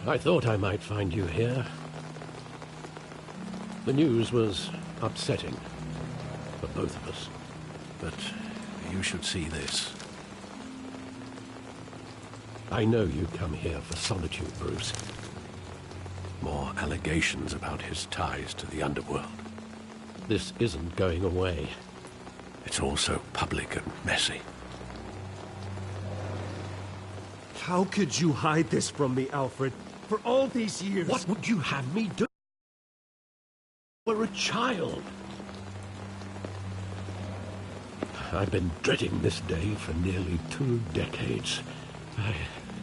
I thought I might find you here. The news was upsetting for both of us. But you should see this. I know you come here for solitude, Bruce. More allegations about his ties to the underworld. This isn't going away. It's all so public and messy. How could you hide this from me, Alfred? For all these years... What would you have me do? We're a child. I've been dreading this day for nearly 2 decades.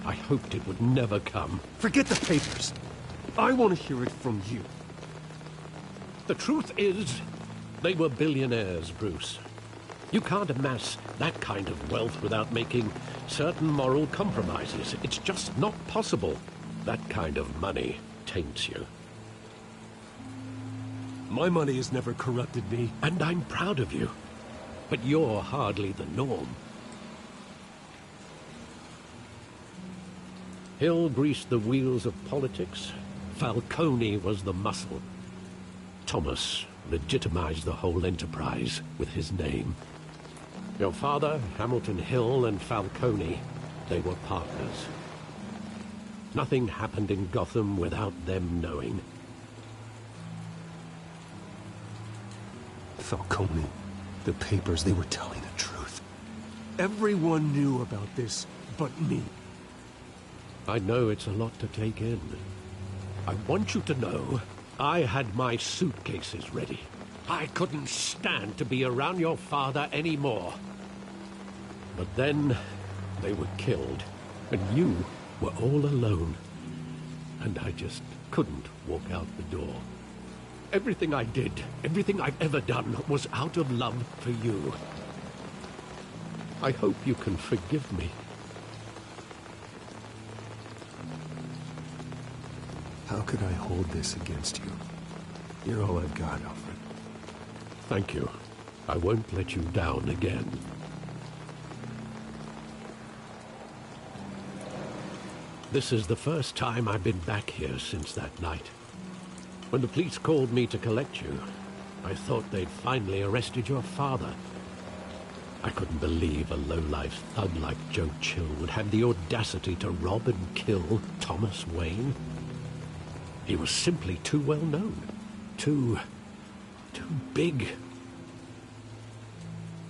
I hoped it would never come. Forget the papers. I want to hear it from you. The truth is, they were billionaires, Bruce. You can't amass that kind of wealth without making certain moral compromises. It's just not possible. That kind of money taints you. My money has never corrupted me. And I'm proud of you. But you're hardly the norm. Hill greased the wheels of politics. Falcone was the muscle. Thomas legitimized the whole enterprise with his name. Your father, Hamilton Hill, and Falcone, they were partners. Nothing happened in Gotham without them knowing. Falcone, the papers, they were telling the truth. Everyone knew about this but me. I know it's a lot to take in. I want you to know I had my suitcases ready. I couldn't stand to be around your father anymore. But then they were killed, and you were all alone. And I just couldn't walk out the door. Everything I did, everything I've ever done, was out of love for you. I hope you can forgive me. How could I hold this against you? You're all I've got, Alfred. Thank you. I won't let you down again. This is the first time I've been back here since that night. When the police called me to collect you, I thought they'd finally arrested your father. I couldn't believe a low-life thug like Joe Chill would have the audacity to rob and kill Thomas Wayne. He was simply too well known. Too big.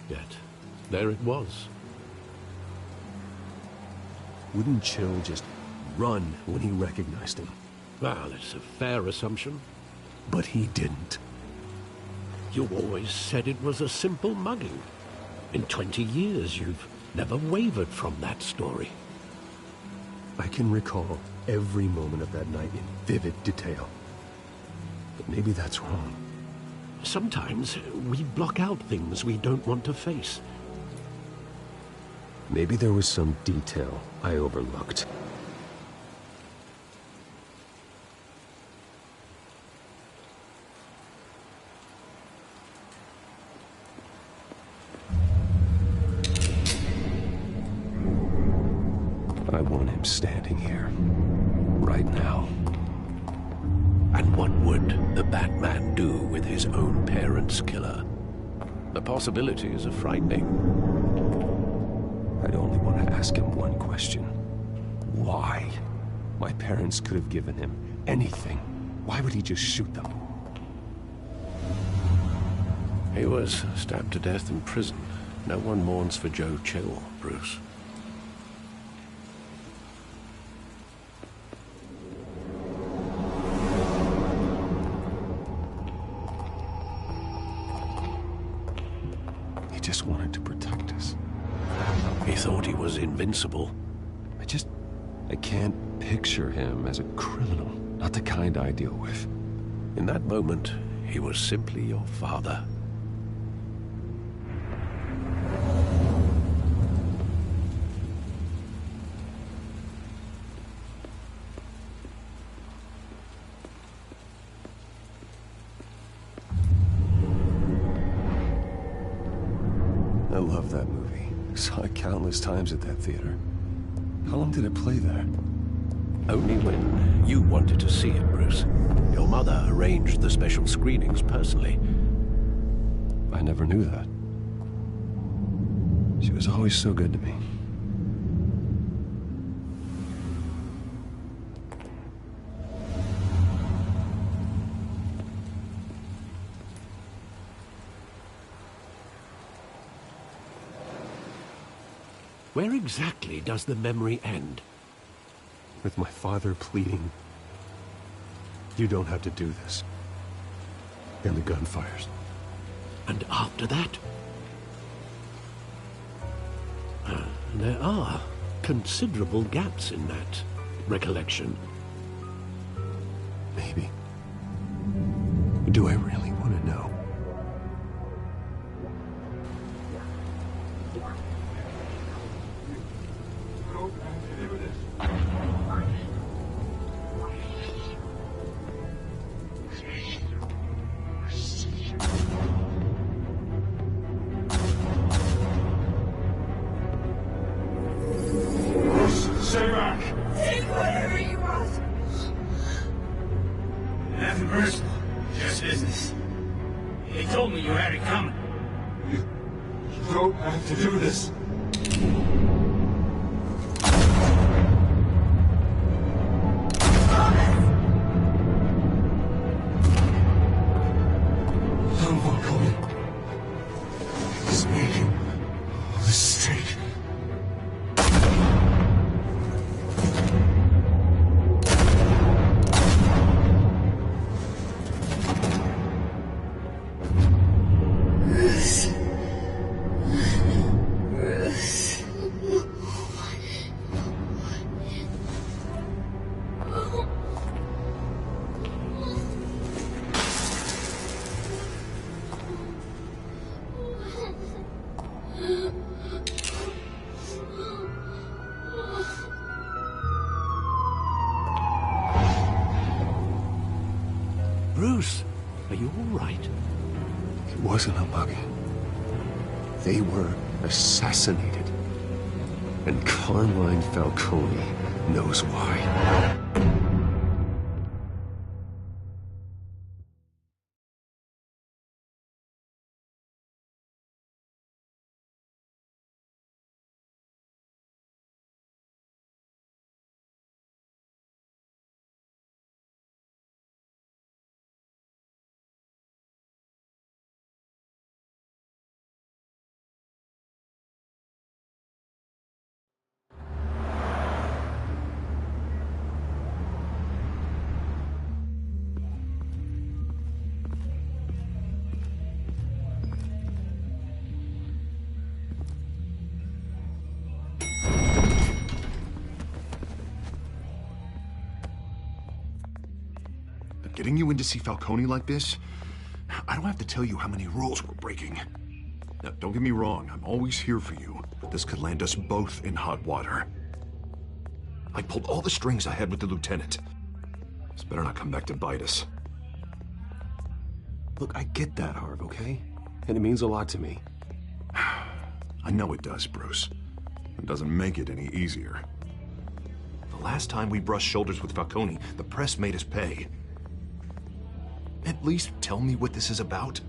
Yet, there it was. Wouldn't Chill just run when he recognized him? Well, it's a fair assumption. But he didn't. You always said it was a simple mugging. In 20 years, you've never wavered from that story. I can recall every moment of that night in vivid detail. But maybe that's wrong. Sometimes we block out things we don't want to face. Maybe there was some detail I overlooked. I want him standing here, right now. And what would the Batman do with his own parents' killer? The possibilities are frightening. I'd only want to ask him one question. Why? My parents could have given him anything. Why would he just shoot them? He was stabbed to death in prison. No one mourns for Joe Chill, Bruce. He just wanted to protect us. He thought he was invincible. I can't picture him as a criminal. Not the kind I deal with. In that moment, he was simply your father. I love that movie. Saw it countless times at that theater. How long did it play there? Only when you wanted to see it, Bruce. Your mother arranged the special screenings personally. I never knew that. She was always so good to me. Where exactly does the memory end? With my father pleading, "You don't have to do this." And the gun fires. And after that? There are considerable gaps in that recollection. Maybe. Do I really want to know? Stay back! Take whatever you want! Nothing personal, just business. He told me you had it coming. You don't have to do this. I'm not coming. He's making a mistake. Bruce, are you all right? It wasn't a bug. They were assassinated. And Carmine Falcone knows why. Getting you in to see Falcone like this, I don't have to tell you how many rules we're breaking. Now, don't get me wrong, I'm always here for you, but this could land us both in hot water. I pulled all the strings I had with the lieutenant. This better not come back to bite us. Look, I get that, Harv, okay? And it means a lot to me. I know it does, Bruce. It doesn't make it any easier. The last time we brushed shoulders with Falcone, the press made us pay. At least tell me what this is about.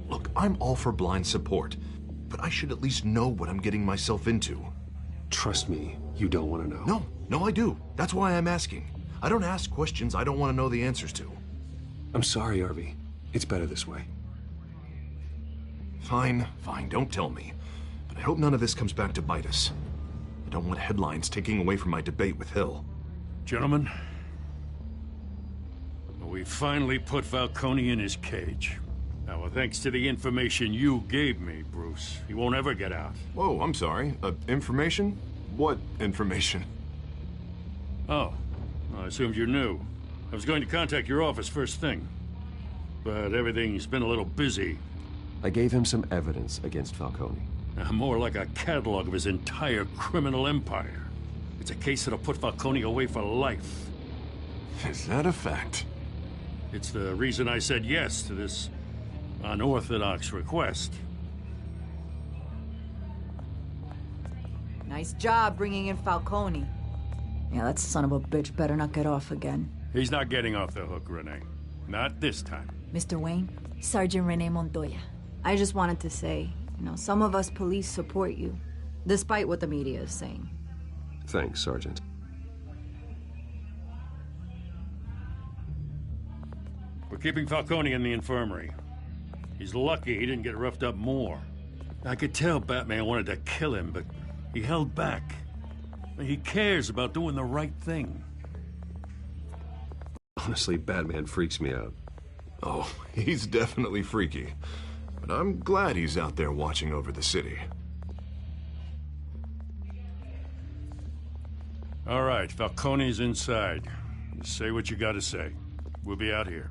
Look, I'm all for blind support, but I should at least know what I'm getting myself into. Trust me, you don't want to know. No, I do. That's why I'm asking. I don't ask questions I don't want to know the answers to. I'm sorry, Harvey. It's better this way. Fine, don't tell me. But I hope none of this comes back to bite us. I don't want headlines taking away from my debate with Hill. Gentlemen, we finally put Falcone in his cage. Now, thanks to the information you gave me, Bruce, he won't ever get out. Whoa, I'm sorry. Information? What information? Oh, I assumed you knew. I was going to contact your office first thing, but everything's been a little busy. I gave him some evidence against Falcone. More like a catalog of his entire criminal empire. It's a case that'll put Falcone away for life. Is that a fact? It's the reason I said yes to this unorthodox request. Nice job bringing in Falcone. Yeah, that son of a bitch better not get off again. He's not getting off the hook, Renee. Not this time. Mr. Wayne, Sergeant Renee Montoya. I just wanted to say, some of us police support you, despite what the media is saying. Thanks, Sergeant. We're keeping Falcone in the infirmary. He's lucky he didn't get roughed up more. I could tell Batman wanted to kill him, but he held back. He cares about doing the right thing. Honestly, Batman freaks me out. Oh, he's definitely freaky. But I'm glad he's out there watching over the city. All right, Falcone's inside. Say what you gotta say. We'll be out here.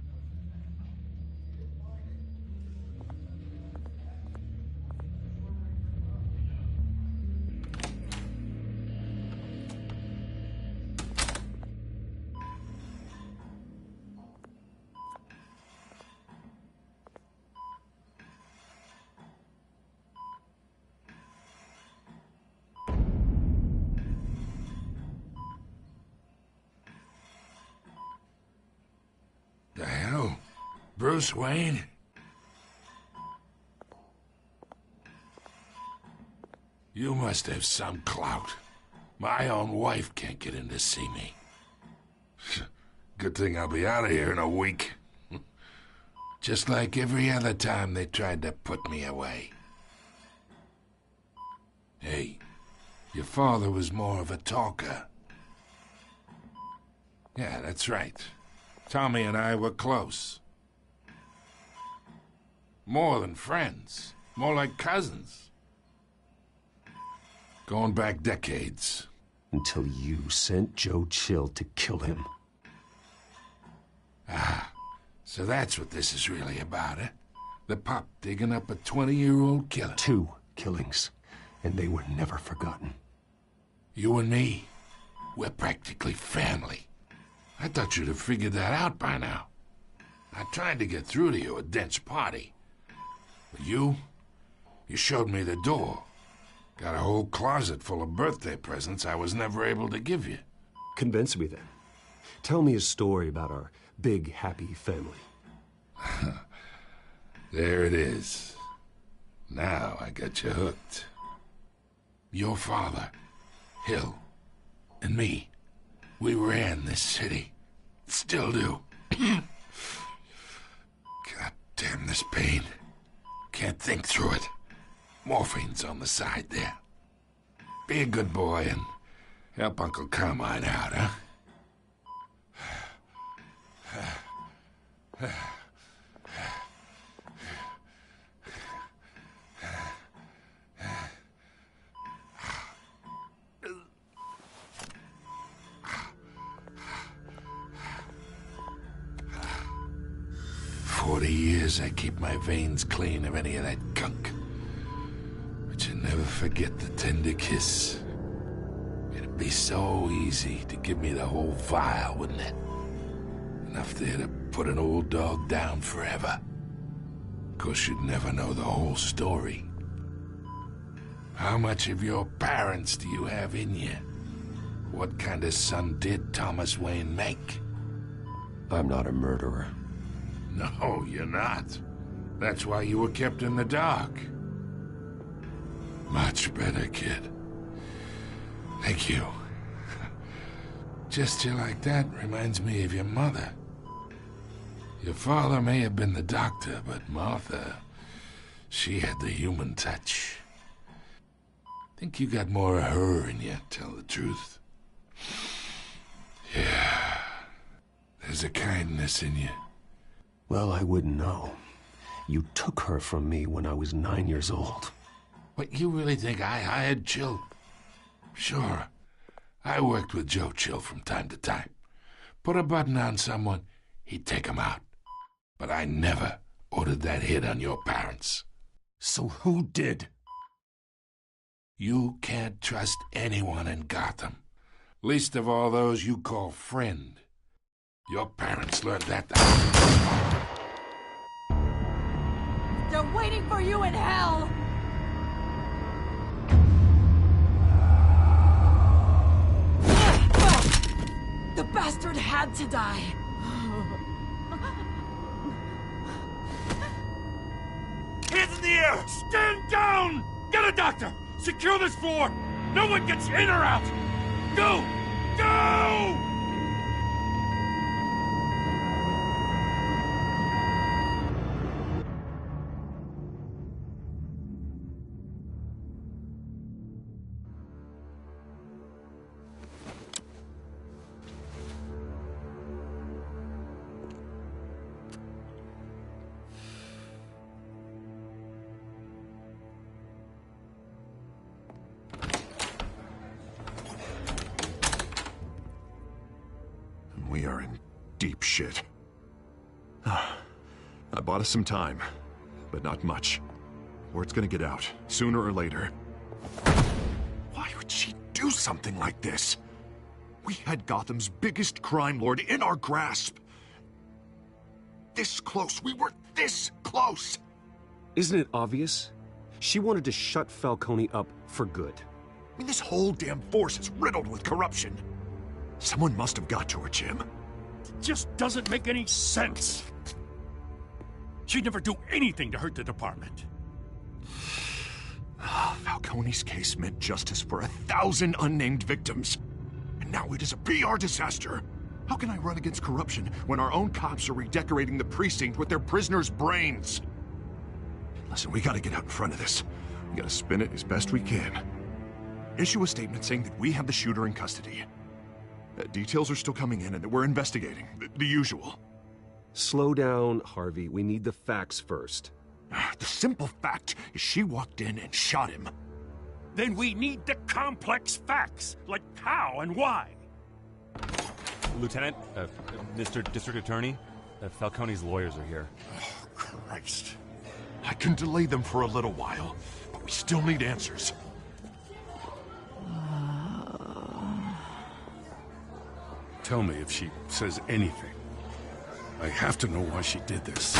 The hell? Bruce Wayne? You must have some clout. My own wife can't get in to see me. Good thing I'll be out of here in a week. Just like every other time they tried to put me away. Hey, your father was more of a talker. Yeah, that's right. Tommy and I were close. More than friends. More like cousins. Going back decades. Until you sent Joe Chill to kill him. Ah, so that's what this is really about, eh? The pup digging up a 20-year-old killer. 2 killings, and they were never forgotten. You and me, we're practically family. I thought you'd have figured that out by now. I tried to get through to you at Dent's party. But you showed me the door. Got a whole closet full of birthday presents I was never able to give you. Convince me then. Tell me a story about our big, happy family. There it is. Now I got you hooked. Your father, Hill, and me. We ran this city. Still do. God damn this pain. Can't think through it. Morphine's on the side there. Be a good boy and help Uncle Carmine out, huh? 40 years I keep my veins clean of any of that gunk. But you never forget the tender kiss. It'd be so easy to give me the whole vial, wouldn't it? Enough there to put an old dog down forever. Of course, you'd never know the whole story. How much of your parents do you have in you? What kind of son did Thomas Wayne make? I'm not a murderer. No, you're not. That's why you were kept in the dark. Much better, kid. Thank you. Gesture like that reminds me of your mother. Your father may have been the doctor, but Martha, she had the human touch. Think you got more of her in you, tell the truth. Yeah. There's a kindness in you. Well, I wouldn't know. You took her from me when I was 9 years old. What, you really think I hired Chill? Sure. I worked with Joe Chill from time to time. Put a button on someone, he'd take him out. But I never ordered that hit on your parents. So who did? You can't trust anyone in Gotham. Least of all those you call friend. Your parents learned that. They're waiting for you in hell! had to die. Hands in the air! Stand down! Get a doctor! Secure this floor! No one gets in or out! Go! Go! We are in deep shit. I bought us some time, but not much. Word's gonna get out, sooner or later. Why would she do something like this? We had Gotham's biggest crime lord in our grasp. This close. We were this close. Isn't it obvious? She wanted to shut Falcone up for good. I mean, this whole damn force is riddled with corruption. Someone must have got to her, Jim. It just doesn't make any sense. She'd never do anything to hurt the department. Falcone's case meant justice for 1,000 unnamed victims. And now it is a PR disaster. How can I run against corruption when our own cops are redecorating the precinct with their prisoners' brains? Listen, we gotta get out in front of this. We gotta spin it as best we can. Issue a statement saying that we have the shooter in custody. Details are still coming in and that we're investigating. The usual. Slow down, Harvey. We need the facts first. The simple fact is she walked in and shot him. Then we need the complex facts, like how and why. Lieutenant, Mr. District Attorney, Falcone's lawyers are here. Oh, Christ. I can delay them for a little while, but we still need answers. Tell me if she says anything. I have to know why she did this.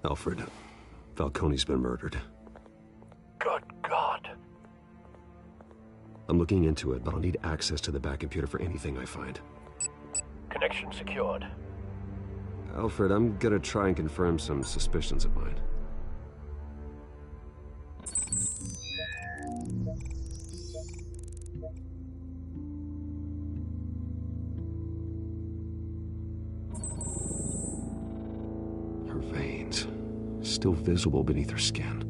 Alfred, Falcone's been murdered. Good God. I'm looking into it, but I'll need access to the back computer for anything I find. Connection secured. Alfred, I'm gonna try and confirm some suspicions of mine. Her veins, still visible beneath her skin.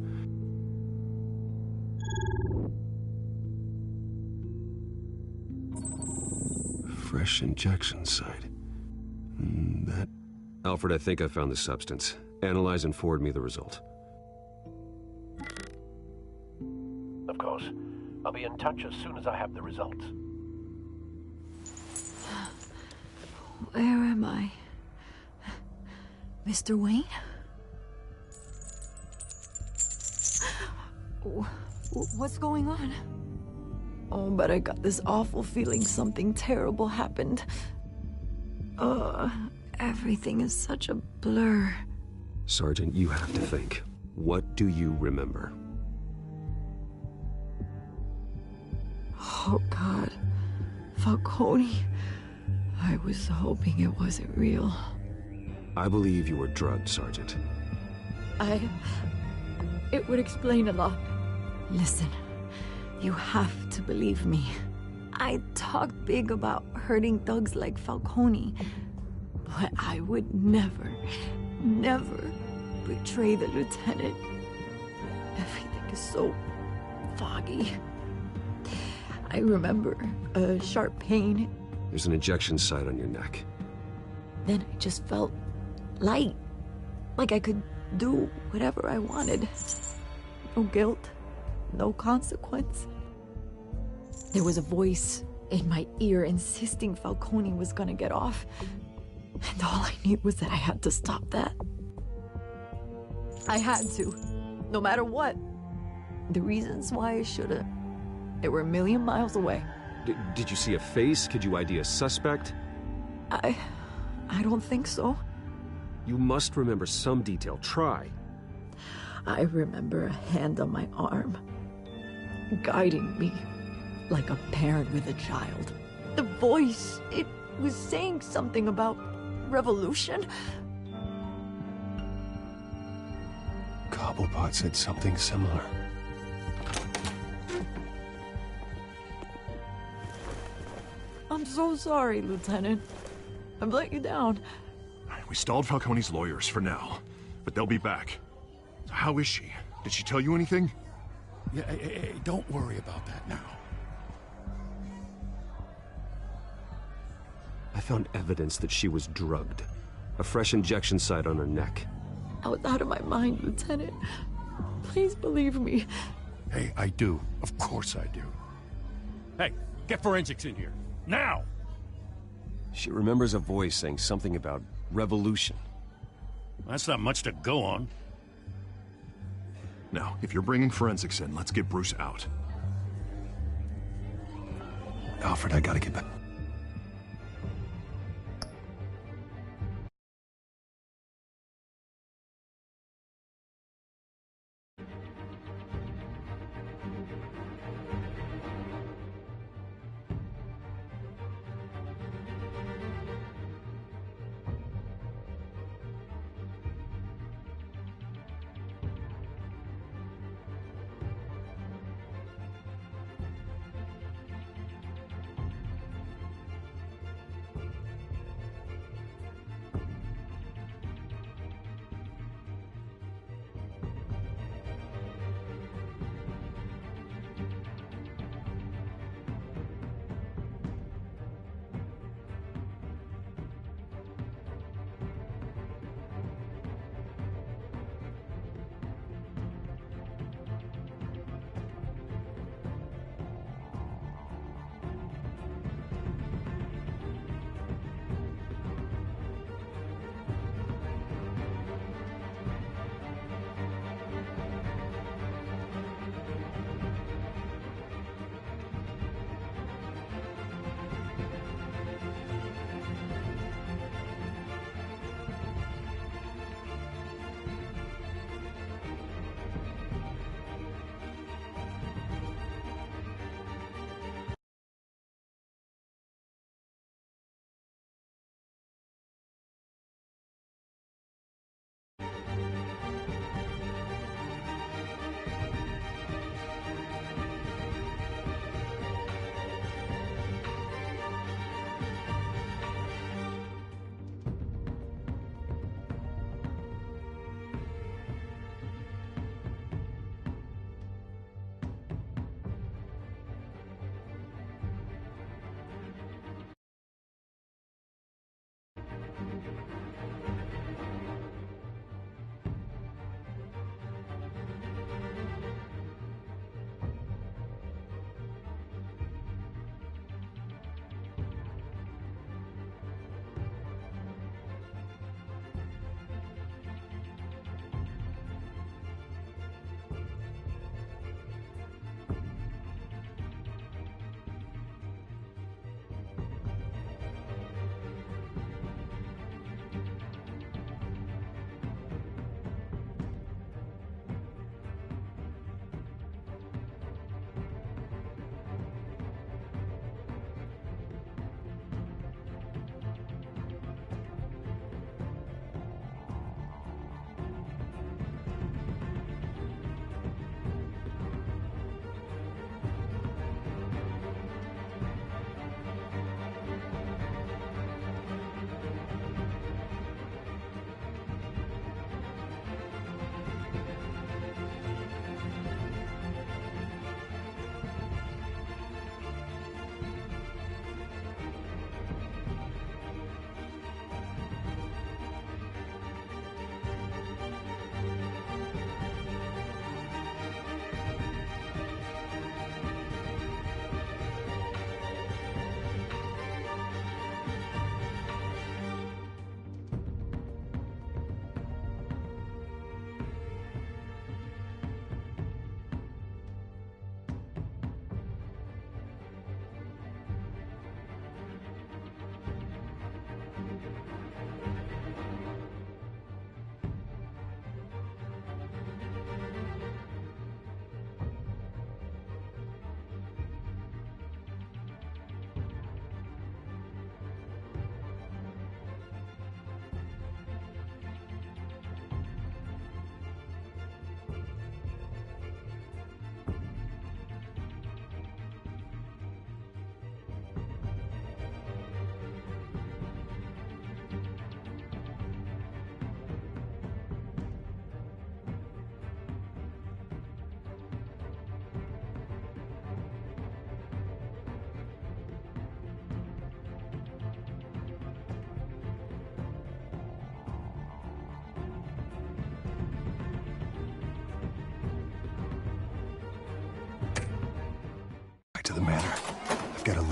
Fresh injection site. That... Alfred, I think I found the substance. Analyze and forward me the result. Of course. I'll be in touch as soon as I have the results. Where am I? Mr. Wayne? What's going on? Oh, but I got this awful feeling something terrible happened. Everything is such a blur. Sergeant, you have to think. What do you remember? Oh, God. Falcone. I was hoping it wasn't real. I believe you were drugged, Sergeant. It would explain a lot. Listen, you have to believe me. I talked big about hurting thugs like Falcone, but I would never betray the lieutenant. Everything is so foggy. I remember a sharp pain. There's an injection site on your neck. Then I just felt light, like I could do whatever I wanted. No guilt, no consequence. There was a voice in my ear insisting Falcone was gonna get off. And all I knew was that I had to stop that. I had to, no matter what. The reasons why I should've, they were a million miles away. Did you see a face? Could you ID a suspect? I don't think so. You must remember some detail. Try. I remember a hand on my arm. guiding me like a parent with a child. The voice, it was saying something about revolution. Cobblepot said something similar. I'm so sorry, Lieutenant. I've let you down. We stalled Falcone's lawyers for now, but they'll be back. So how is she? Did she tell you anything? Yeah, hey, don't worry about that now. I found evidence that she was drugged. A fresh injection site on her neck. I was out of my mind, Lieutenant. Please believe me. Hey, I do. Of course I do. Hey, get forensics in here. Now! She remembers a voice saying something about revolution. That's not much to go on. Now, if you're bringing forensics in, let's get Bruce out. Alfred, I gotta get back.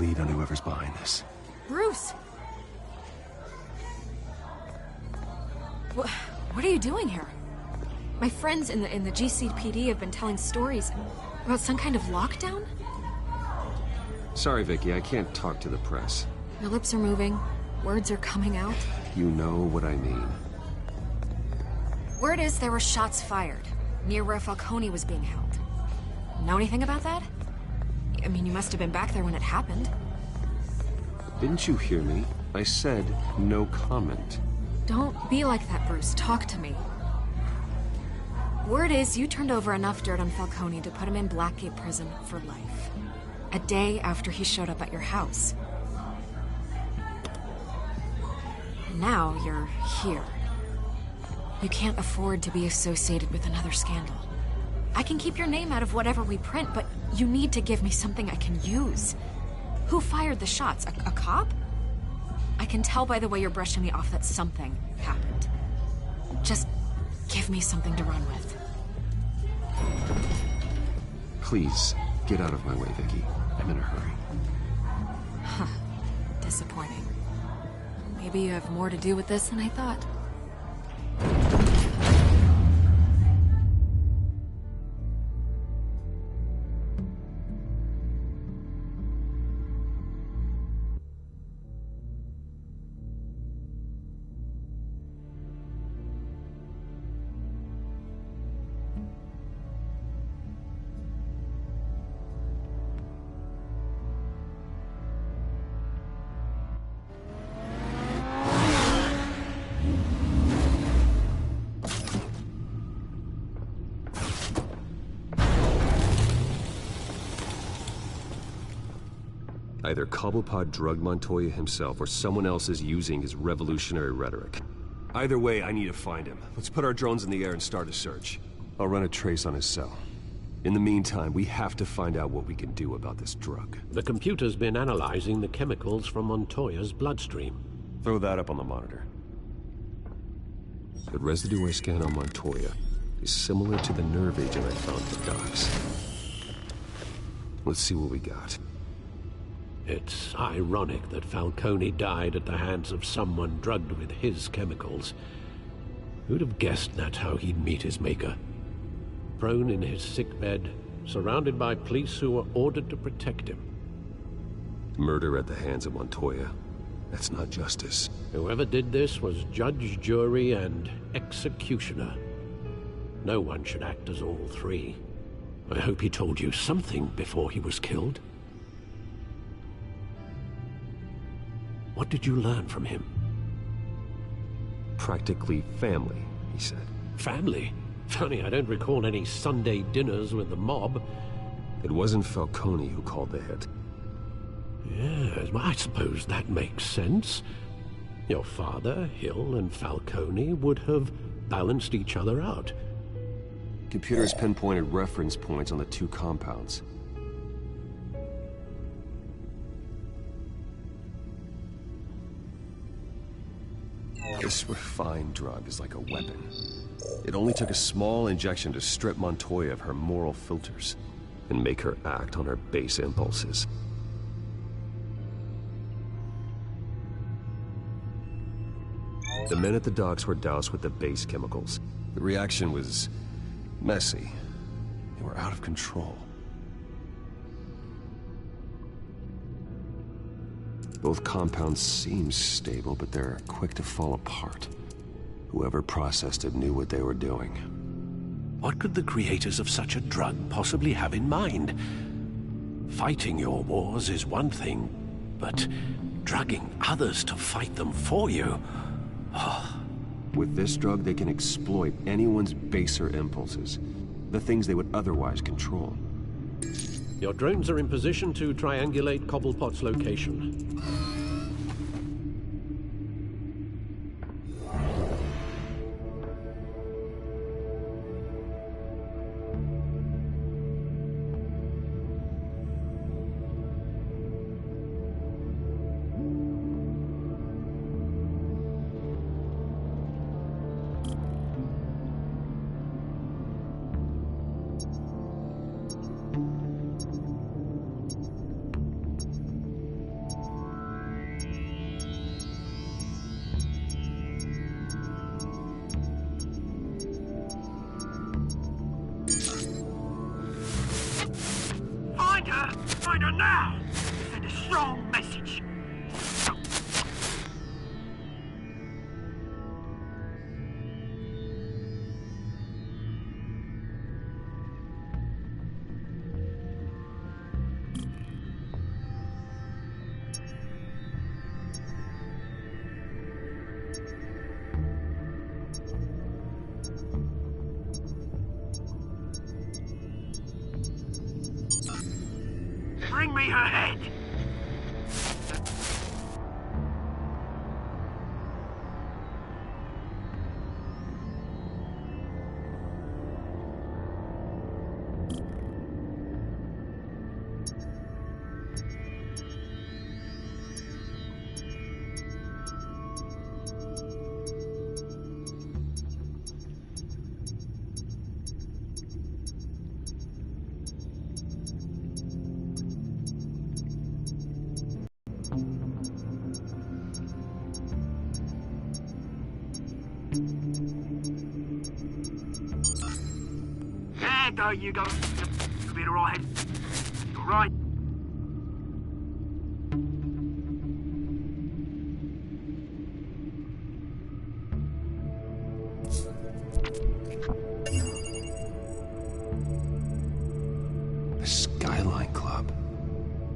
lead on whoever's behind this. Bruce! What are you doing here? My friends in the GCPD have been telling stories about some kind of lockdown? Sorry, Vicky, I can't talk to the press. Your lips are moving. Words are coming out. You know what I mean. Word is there were shots fired near where Falcone was being held. Know anything about that? I mean, you must have been back there when it happened. Didn't you hear me? I said no comment. Don't be like that, Bruce. Talk to me. Word is you turned over enough dirt on Falcone to put him in Blackgate Prison for life. A day after he showed up at your house. And now you're here. You can't afford to be associated with another scandal. I can keep your name out of whatever we print, but you need to give me something I can use. Who fired the shots? A cop? I can tell by the way you're brushing me off that something happened. Just give me something to run with. Please, get out of my way, Vicky. I'm in a hurry. Huh. Disappointing. Maybe you have more to do with this than I thought. Either Cobblepot drugged Montoya himself, or someone else is using his revolutionary rhetoric. Either way, I need to find him. Let's put our drones in the air and start a search. I'll run a trace on his cell. In the meantime, we have to find out what we can do about this drug. The computer's been analyzing the chemicals from Montoya's bloodstream. Throw that up on the monitor. The residue I scanned on Montoya is similar to the nerve agent I found at the docks. Let's see what we got. It's ironic that Falcone died at the hands of someone drugged with his chemicals. Who'd have guessed that's how he'd meet his maker? Prone in his sickbed, surrounded by police who were ordered to protect him. Murder at the hands of Montoya. That's not justice. Whoever did this was judge, jury, and executioner. No one should act as all three. I hope he told you something before he was killed. What did you learn from him? Practically family, he said. Family? Funny, I don't recall any Sunday dinners with the mob. It wasn't Falcone who called the hit. Yes, well, I suppose that makes sense. Your father, Hill, and Falcone would have balanced each other out. Computers pinpointed reference points on the two compounds. This refined drug is like a weapon. It only took a small injection to strip Montoya of her moral filters and make her act on her base impulses. The men at the docks were doused with the base chemicals. The reaction was messy. They were out of control. Both compounds seem stable, but they're quick to fall apart. Whoever processed it knew what they were doing. What could the creators of such a drug possibly have in mind? Fighting your wars is one thing, but drugging others to fight them for you? Oh. With this drug, they can exploit anyone's baser impulses, the things they would otherwise control. Your drones are in position to triangulate Cobblepot's location. her! Find her now! Send a strong message! Bring me her head! There you go. You'll be all right. All right. The Skyline Club.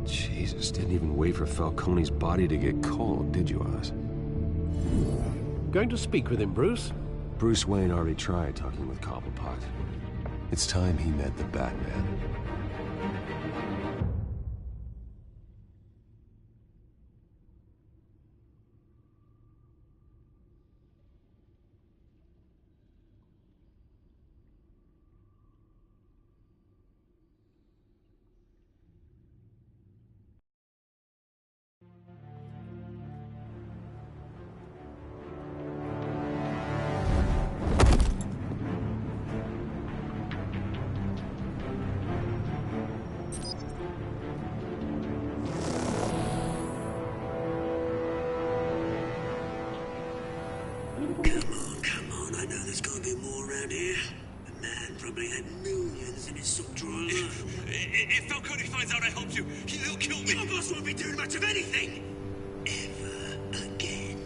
Jesus, didn't even wait for Falcone's body to get cold, did you, Oz? Going to speak with him, Bruce? Bruce Wayne already tried talking with Cobblepot. It's time he met the Batman. Come on, I know there's gonna be more around here. The man probably had millions in his sock drawer alone. If Falcone finds out I helped you, he'll kill me. Your boss won't be doing much of anything! Ever again.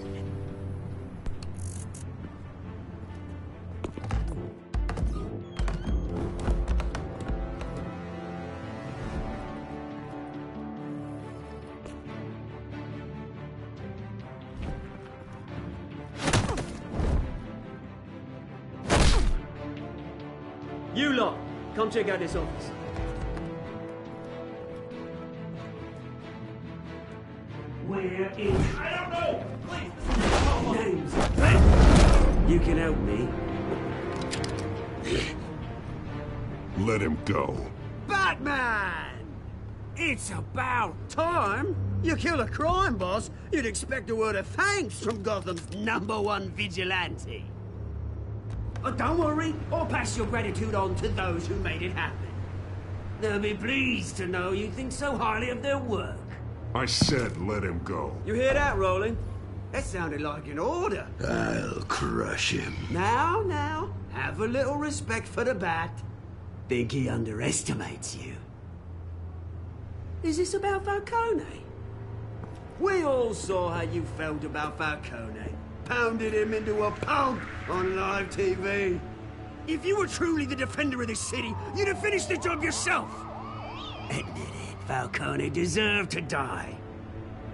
You lot, come check out this office. Where is... I don't know! Please! Names. You can help me. Let him go. Batman! It's about time. You kill a crime boss, you'd expect a word of thanks from Gotham's #1 vigilante. Oh, don't worry, I'll pass your gratitude on to those who made it happen. They'll be pleased to know you think so highly of their work. I said let him go. You hear that, Roland? That sounded like an order. I'll crush him. Now, have a little respect for the Bat. Think he underestimates you. Is this about Falcone? We all saw how you felt about Falcone. Pounded him into a pulp on live TV. If you were truly the defender of this city, you'd have finished the job yourself. Admit it, Falcone deserved to die.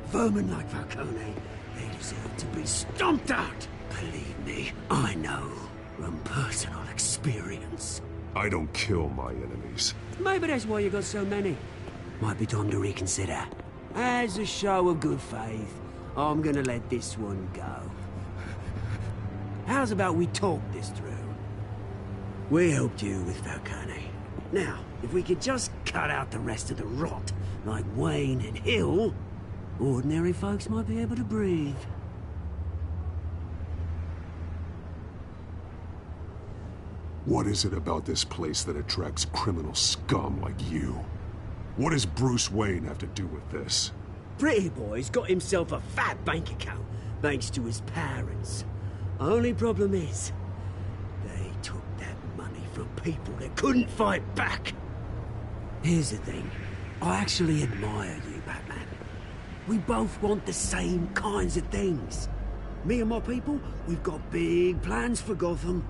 Vermin like Falcone, they deserve to be stomped out. Believe me, I know from personal experience. I don't kill my enemies. Maybe that's why you got so many. Might be time to reconsider. As a show of good faith, I'm gonna let this one go. How's about we talk this through? We helped you with Falcone. Now, if we could just cut out the rest of the rot, like Wayne and Hill, ordinary folks might be able to breathe. What is it about this place that attracts criminal scum like you? What does Bruce Wayne have to do with this? Pretty Boy's got himself a fat bank account, thanks to his parents. Only problem is, they took that money from people that couldn't fight back. Here's the thing. I actually admire you, Batman. We both want the same kinds of things. Me and my people, we've got big plans for Gotham.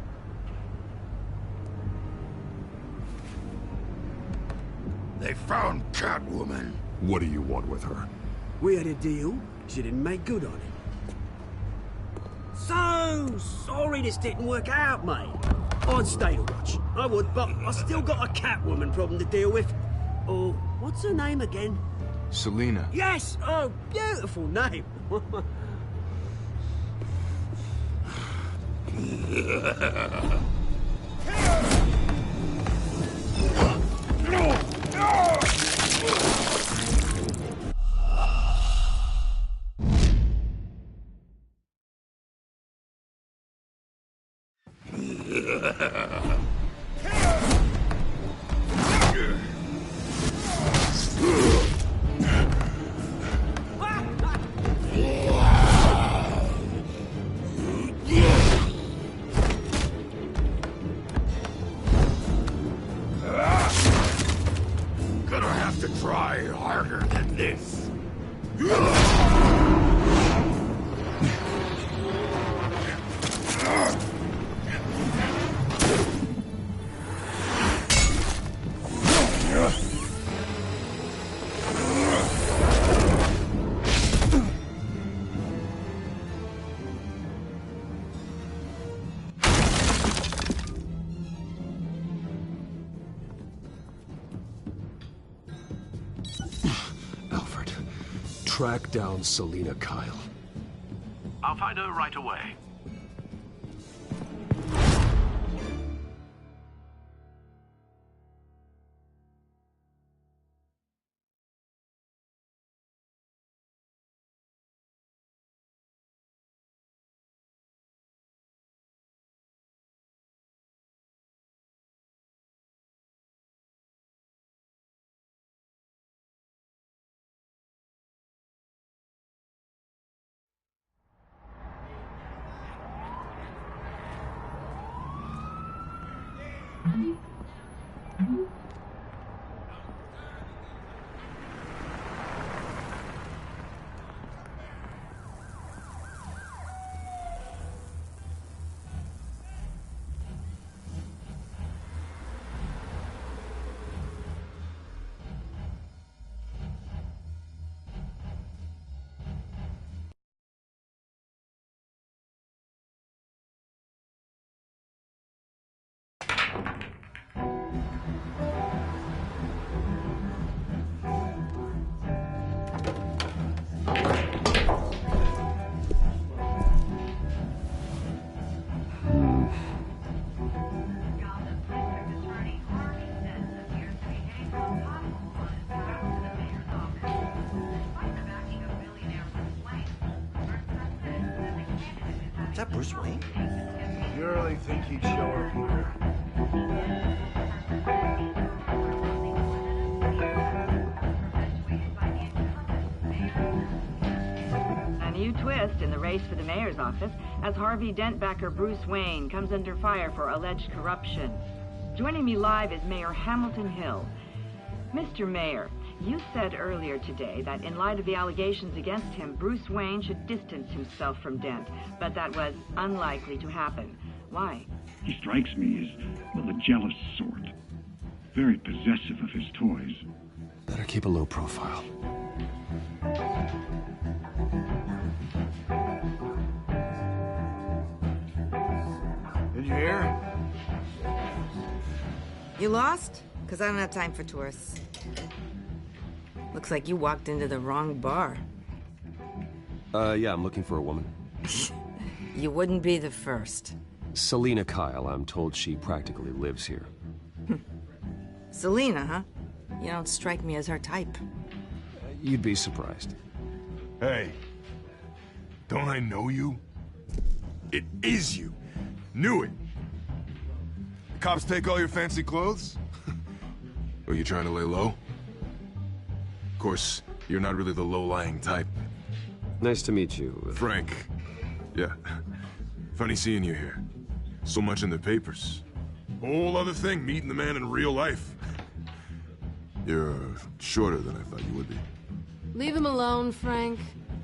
They found Catwoman. What do you want with her? We had a deal. She didn't make good on it. So sorry this didn't work out, mate. I'd stay to watch. I would, but I still got a Catwoman problem to deal with. Oh, what's her name again? Selina. Yes! Oh, beautiful name. Gonna have to try harder than this. Alfred, track down Selina Kyle. I'll find her right away. Is that Bruce Wayne? You really think he'd show up here? A new twist in the race for the mayor's office as Harvey Dent-backer Bruce Wayne comes under fire for alleged corruption. Joining me live is Mayor Hamilton Hill. Mr. Mayor, you said earlier today that in light of the allegations against him, Bruce Wayne should distance himself from Dent, but that was unlikely to happen. Why? He strikes me as, well, a jealous sort. Very possessive of his toys. Better keep a low profile. Did you hear? You lost? Because I don't have time for tourists. Looks like you walked into the wrong bar. Yeah, I'm looking for a woman. You wouldn't be the first. Selina Kyle, I'm told she practically lives here. Selina, huh? You don't strike me as her type. You'd be surprised. Hey, don't I know you? It is you. Knew it. The cops take all your fancy clothes? Are you trying to lay low? Of course, you're not really the low-lying type. Nice to meet you. Frank. Yeah. Funny seeing you here. So much in the papers. Whole other thing, meeting the man in real life. You're shorter than I thought you would be. Leave him alone, Frank.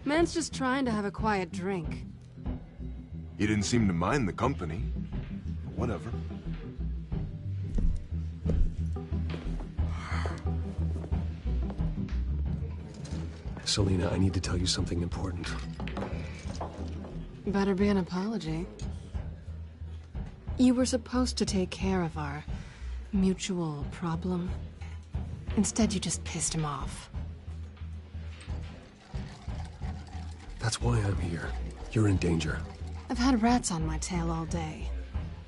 Man's just trying to have a quiet drink. He didn't seem to mind the company. But whatever. Selina, I need to tell you something important. Better be an apology. You were supposed to take care of our mutual problem. Instead, you just pissed him off. That's why I'm here. You're in danger. I've had rats on my tail all day.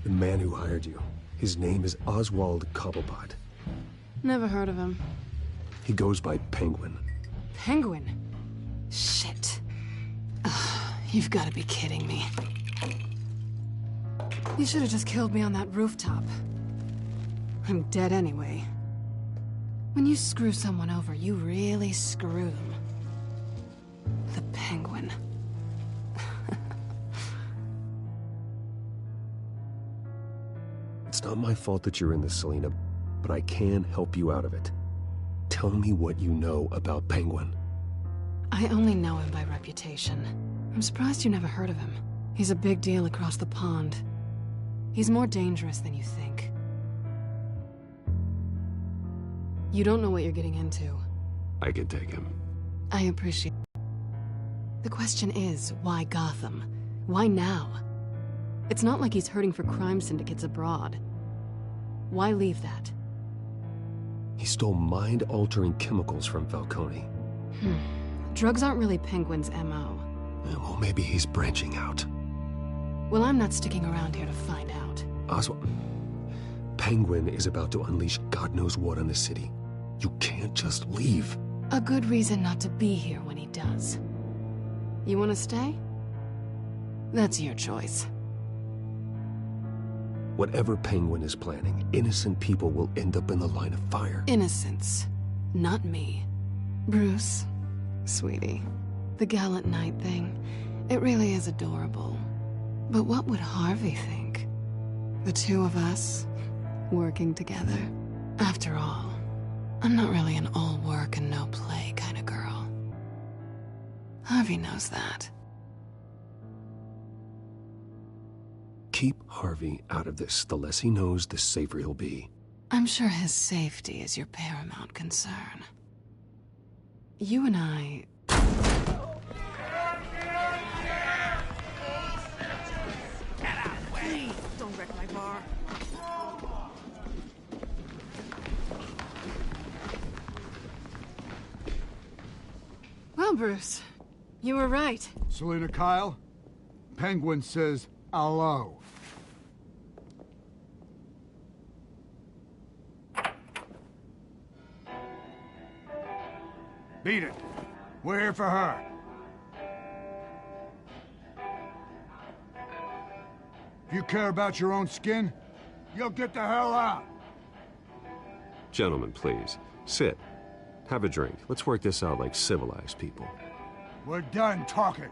The man who hired you, his name is Oswald Cobblepot. Never heard of him. He goes by Penguin. Penguin? Shit. Ugh, you've got to be kidding me. You should have just killed me on that rooftop. I'm dead anyway. When you screw someone over, you really screw them. The Penguin. It's not my fault that you're in this, Selina, but I can help you out of it. Tell me what you know about Penguin. I only know him by reputation. I'm surprised you never heard of him. He's a big deal across the pond. He's more dangerous than you think. You don't know what you're getting into. I can take him. I appreciate it. The question is, why Gotham? Why now? It's not like he's hurting for crime syndicates abroad. Why leave that? He stole mind-altering chemicals from Falcone. Drugs aren't really Penguin's M.O. Well, maybe he's branching out. Well, I'm not sticking around here to find out. Oswald, Penguin is about to unleash God knows what on the city. You can't just leave. A good reason not to be here when he does. You want to stay? That's your choice. Whatever Penguin is planning, innocent people will end up in the line of fire. Innocence. Not me. Bruce, sweetie, the gallant knight thing, it really is adorable. But what would Harvey think? The two of us, working together. After all, I'm not really an all work and no play kind of girl. Harvey knows that. Keep Harvey out of this. The less he knows, the safer he'll be. I'm sure his safety is your paramount concern. You and I... Please, don't wreck my bar. Well, Bruce, you were right. Selina Kyle, Penguin says hello. Beat it. We're here for her. If you care about your own skin, you'll get the hell out. Gentlemen, please. Sit. Have a drink. Let's work this out like civilized people. We're done talking.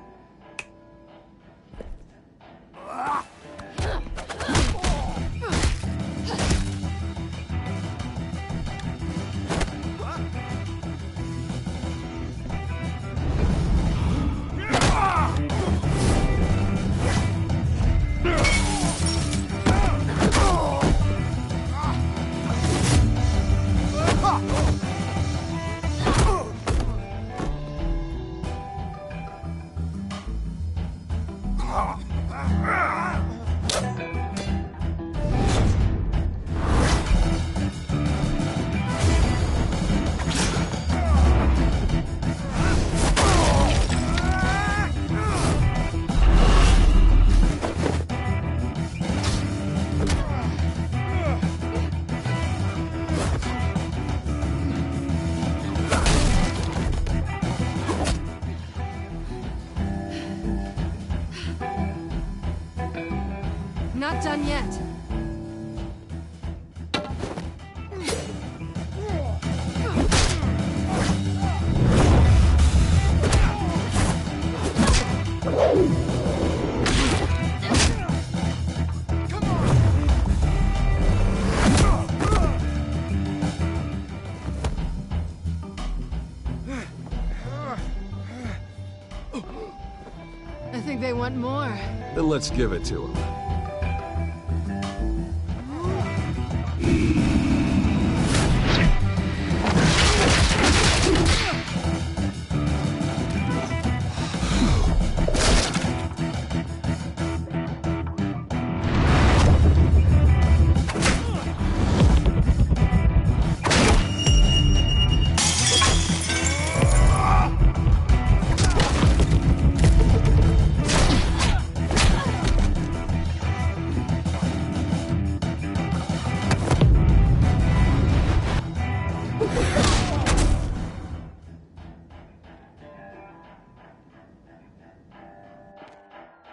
like they want more. Then let's give it to them.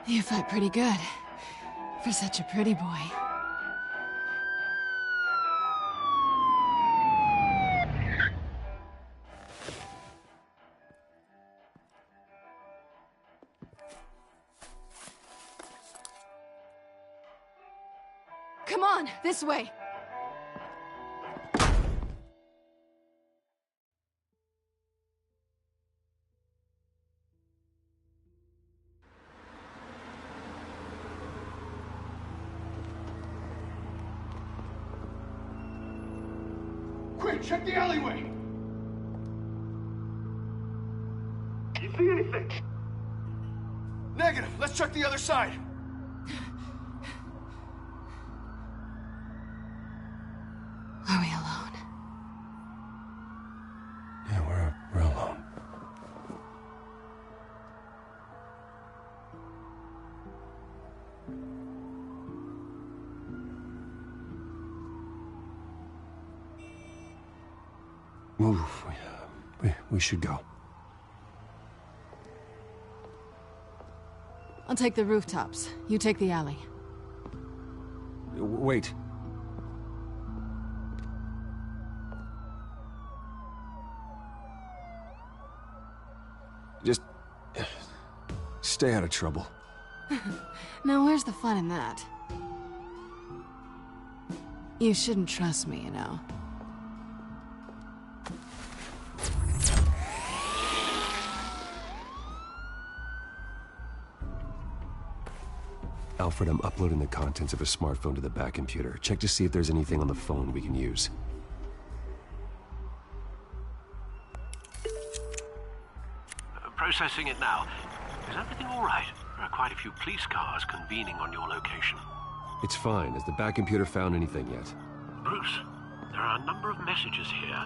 You fight pretty good. For such a pretty boy. Come on, this way. Quick, check the alleyway! You see anything? Negative. Let's check the other side. Are we alone? Yeah, we're alone. Move. We should go. I'll take the rooftops. You take the alley. Wait. Just stay out of trouble. Now where's the fun in that? You shouldn't trust me, you know. Alfred, I'm uploading the contents of a smartphone to the back computer. Check to see if there's anything on the phone we can use. Processing it now. Is everything all right? There are quite a few police cars convening on your location. It's fine. Has the back computer found anything yet? Bruce, there are a number of messages here.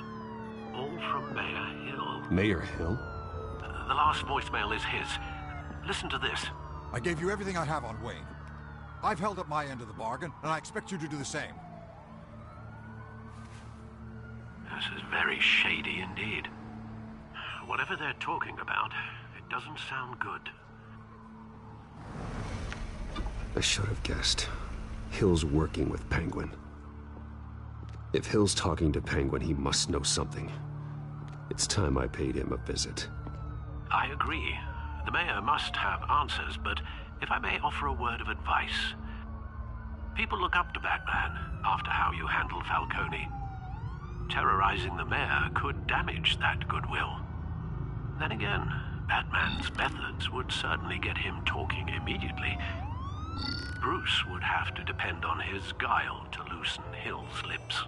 All from Mayor Hill. Mayor Hill? The last voicemail is his. Listen to this. I gave you everything I have on Wayne. I've held up my end of the bargain, and I expect you to do the same. This is very shady indeed. Whatever they're talking about, it doesn't sound good. I should have guessed. Hill's working with Penguin. If Hill's talking to Penguin, he must know something. It's time I paid him a visit. I agree. The mayor must have answers, but if I may offer a word of advice. People look up to Batman after how you handled Falcone. Terrorizing the mayor could damage that goodwill. Then again, Batman's methods would certainly get him talking immediately. Bruce would have to depend on his guile to loosen Hill's lips.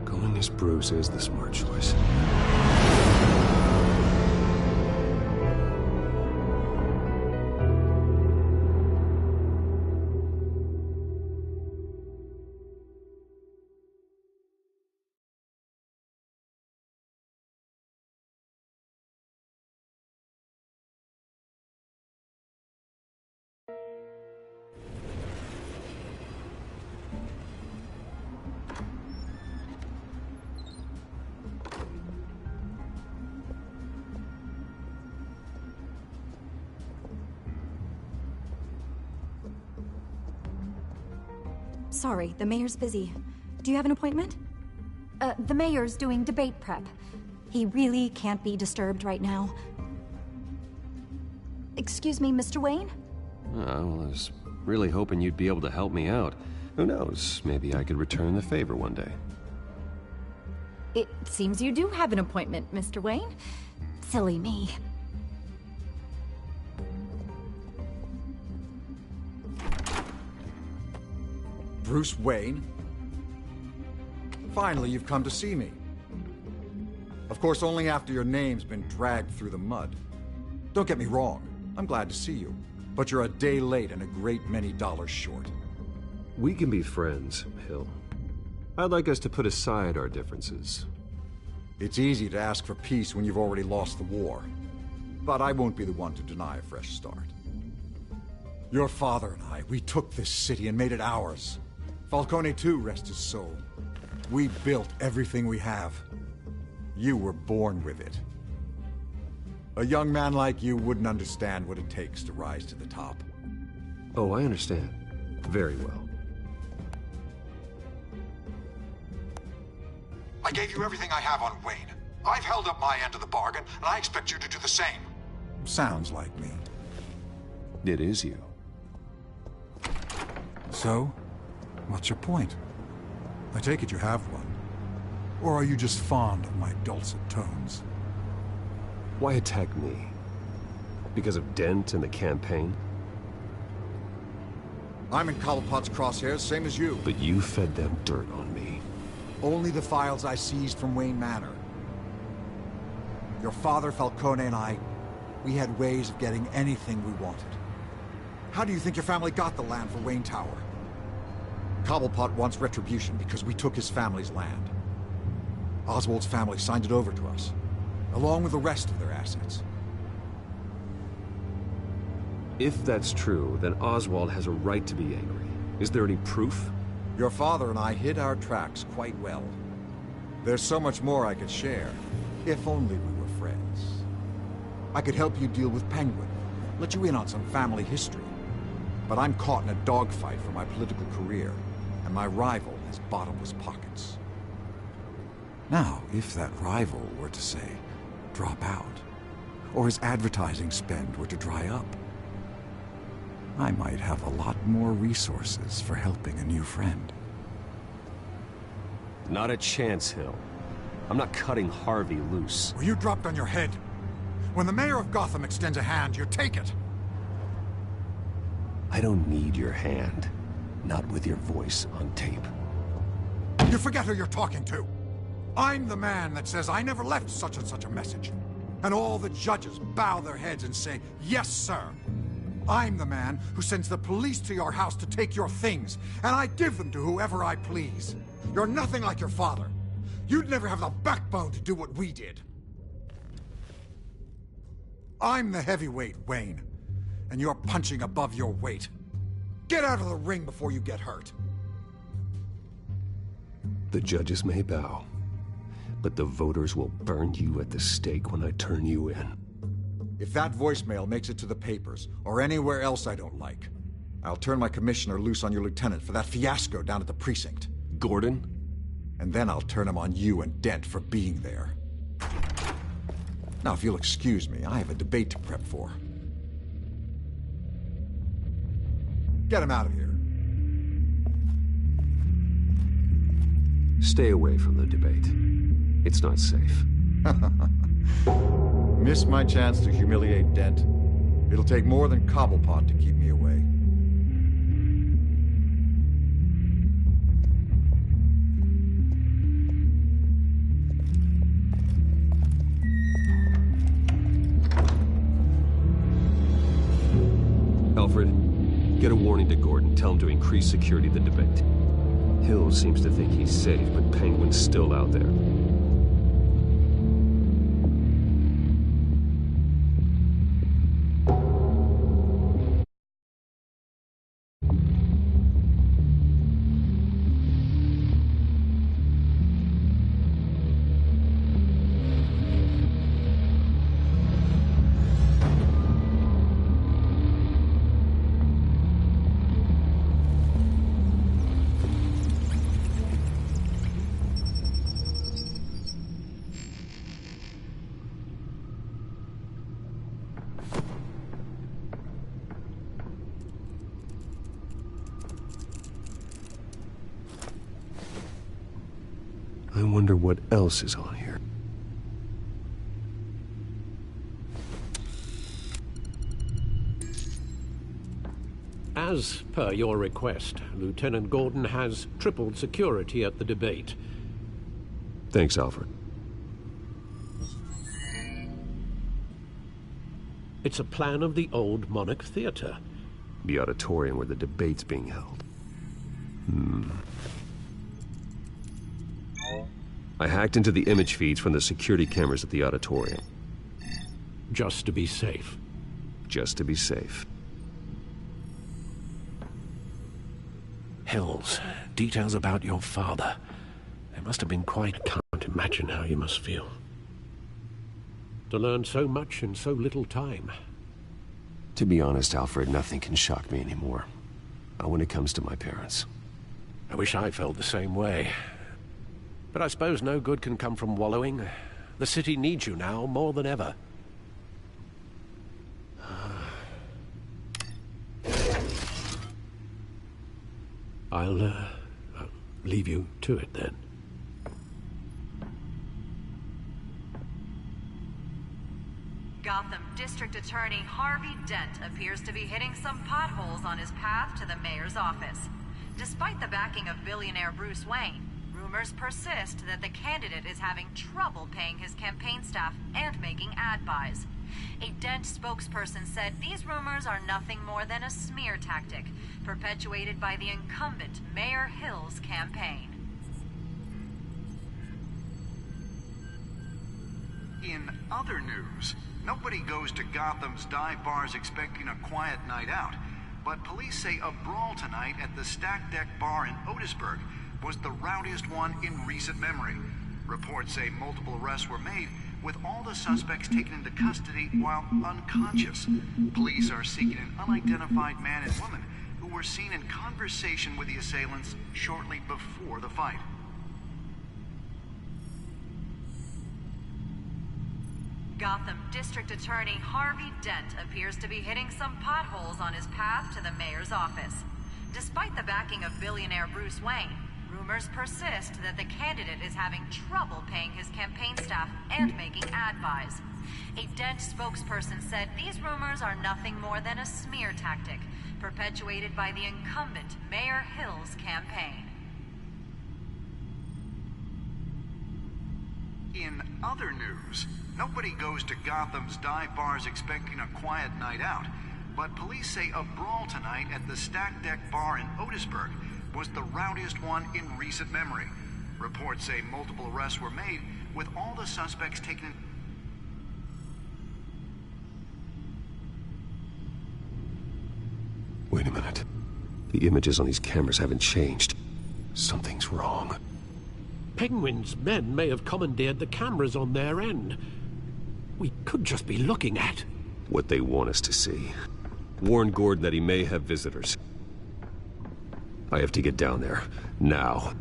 Going as Bruce is the smart choice. Sorry, the mayor's busy. Do you have an appointment? The mayor's doing debate prep. He really can't be disturbed right now. Excuse me, Mr. Wayne? Well, I was really hoping you'd be able to help me out. Who knows, maybe I could return the favor one day. It seems you do have an appointment, Mr. Wayne. Silly me. Bruce Wayne? Finally, you've come to see me. Of course, only after your name's been dragged through the mud. Don't get me wrong, I'm glad to see you. But you're a day late and a great many dollars short. We can be friends, Hill. I'd like us to put aside our differences. It's easy to ask for peace when you've already lost the war. But I won't be the one to deny a fresh start. Your father and I, we took this city and made it ours. Falcone too, rest his soul. We built everything we have. You were born with it. A young man like you wouldn't understand what it takes to rise to the top. Oh, I understand. Very well. I gave you everything I have on Wayne. I've held up my end of the bargain, and I expect you to do the same. Sounds like me. It is you. So, what's your point? I take it you have one. Or are you just fond of my dulcet tones? Why attack me? Because of Dent and the campaign? I'm in Cobblepot's crosshairs, same as you. But you fed them dirt on me. Only the files I seized from Wayne Manor. Your father, Falcone, and I, we had ways of getting anything we wanted. How do you think your family got the land for Wayne Tower? Cobblepot wants retribution because we took his family's land. Oswald's family signed it over to us, along with the rest of their assets. If that's true, then Oswald has a right to be angry. Is there any proof? Your father and I hid our tracks quite well. There's so much more I could share, if only we were friends. I could help you deal with Penguin, let you in on some family history. But I'm caught in a dogfight for my political career, and my rival has bottomless pockets. Now, if that rival were to say, drop out, or his advertising spend were to dry up, I might have a lot more resources for helping a new friend. Not a chance, Hill. I'm not cutting Harvey loose. Were you dropped on your head? When the mayor of Gotham extends a hand, you take it. I don't need your hand. Not with your voice on tape. You forget who you're talking to. I'm the man that says I never left such and such a message. And all the judges bow their heads and say, yes, sir. I'm the man who sends the police to your house to take your things, and I give them to whoever I please. You're nothing like your father. You'd never have the backbone to do what we did. I'm the heavyweight, Wayne, and you're punching above your weight. Get out of the ring before you get hurt. The judges may bow, but the voters will burn you at the stake when I turn you in. If that voicemail makes it to the papers, or anywhere else I don't like, I'll turn my commissioner loose on your lieutenant for that fiasco down at the precinct. Gordon? And then I'll turn him on you and Dent for being there. Now, if you'll excuse me, I have a debate to prep for. Get him out of here. Stay away from the debate. It's not safe. Miss my chance to humiliate Dent. It'll take more than Cobblepot to keep me away. Alfred, get a warning to Gordon. Tell him to increase security of the debate. Hill seems to think he's safe, but Penguin's still out there. I wonder what else is on here. As per your request, Lieutenant Gordon has tripled security at the debate. Thanks, Alfred. It's a plan of the old Monarch Theater. The auditorium where the debate's being held. I hacked into the image feeds from the security cameras at the auditorium. Just to be safe. Just to be safe. Hills, details about your father. They must have been quite... Can't imagine how you must feel. To learn so much in so little time. To be honest, Alfred, nothing can shock me anymore. Not when it comes to my parents. I wish I felt the same way. But I suppose no good can come from wallowing. The city needs you now more than ever. I'll leave you to it then. Gotham District Attorney Harvey Dent appears to be hitting some potholes on his path to the mayor's office. Despite the backing of billionaire Bruce Wayne, rumors persist that the candidate is having trouble paying his campaign staff and making ad buys. A Dent spokesperson said these rumors are nothing more than a smear tactic, perpetuated by the incumbent Mayor Hill's campaign. In other news, nobody goes to Gotham's dive bars expecting a quiet night out, but police say a brawl tonight at the Stack Deck Bar in Otisburg was the rowdiest one in recent memory. Reports say multiple arrests were made, with all the suspects taken into custody while unconscious. Police are seeking an unidentified man and woman who were seen in conversation with the assailants shortly before the fight. Gotham District Attorney Harvey Dent appears to be hitting some potholes on his path to the mayor's office. Despite the backing of billionaire Bruce Wayne, rumors persist that the candidate is having trouble paying his campaign staff and making ad buys. A Dent spokesperson said these rumors are nothing more than a smear tactic, perpetuated by the incumbent Mayor Hill's campaign. In other news, nobody goes to Gotham's dive bars expecting a quiet night out, but police say a brawl tonight at the Stack Deck Bar in Otisburg was the rowdiest one in recent memory. Reports say multiple arrests were made, with all the suspects taken... Wait a minute. The images on these cameras haven't changed. Something's wrong. Penguin's men may have commandeered the cameras on their end. We could just be looking at... what they want us to see. Warn Gordon that he may have visitors. I have to get down there. Now.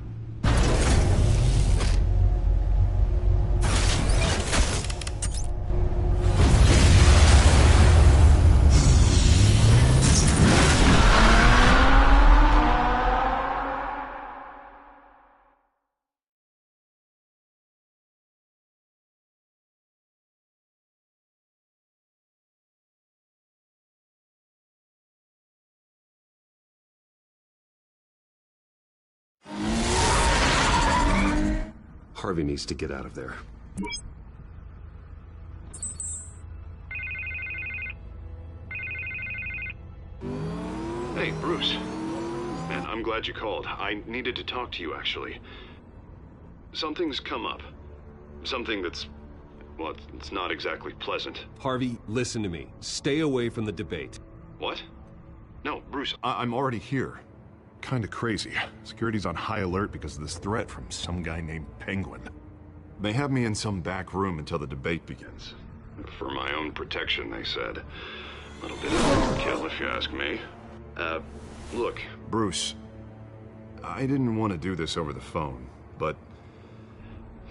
Harvey needs to get out of there. Hey, Bruce. Man, I'm glad you called. I needed to talk to you, actually. Something's come up. Something that's... well, it's not exactly pleasant. Harvey, listen to me. Stay away from the debate. What? No, Bruce... I'm already here. Kinda crazy. Security's on high alert because of this threat from some guy named Penguin. They have me in some back room until the debate begins. For my own protection, they said. A little bit of overkill, if you ask me. Look... Bruce, I didn't want to do this over the phone, but...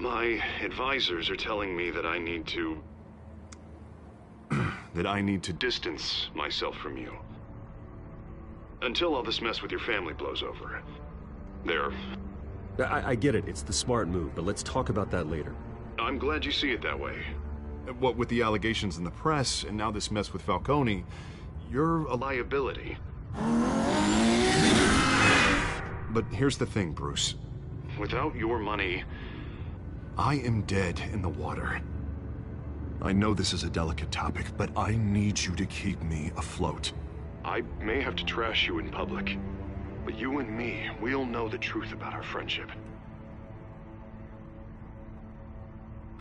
my advisors are telling me that I need to... that I need to... distance myself from you. Until all this mess with your family blows over. They're I get it, it's the smart move, but let's talk about that later. I'm glad you see it that way. What with the allegations in the press, and now this mess with Falcone, you're a liability. But here's the thing, Bruce. Without your money... I am dead in the water. I know this is a delicate topic, but I need you to keep me afloat. I may have to trash you in public, but you and me, we'll know the truth about our friendship.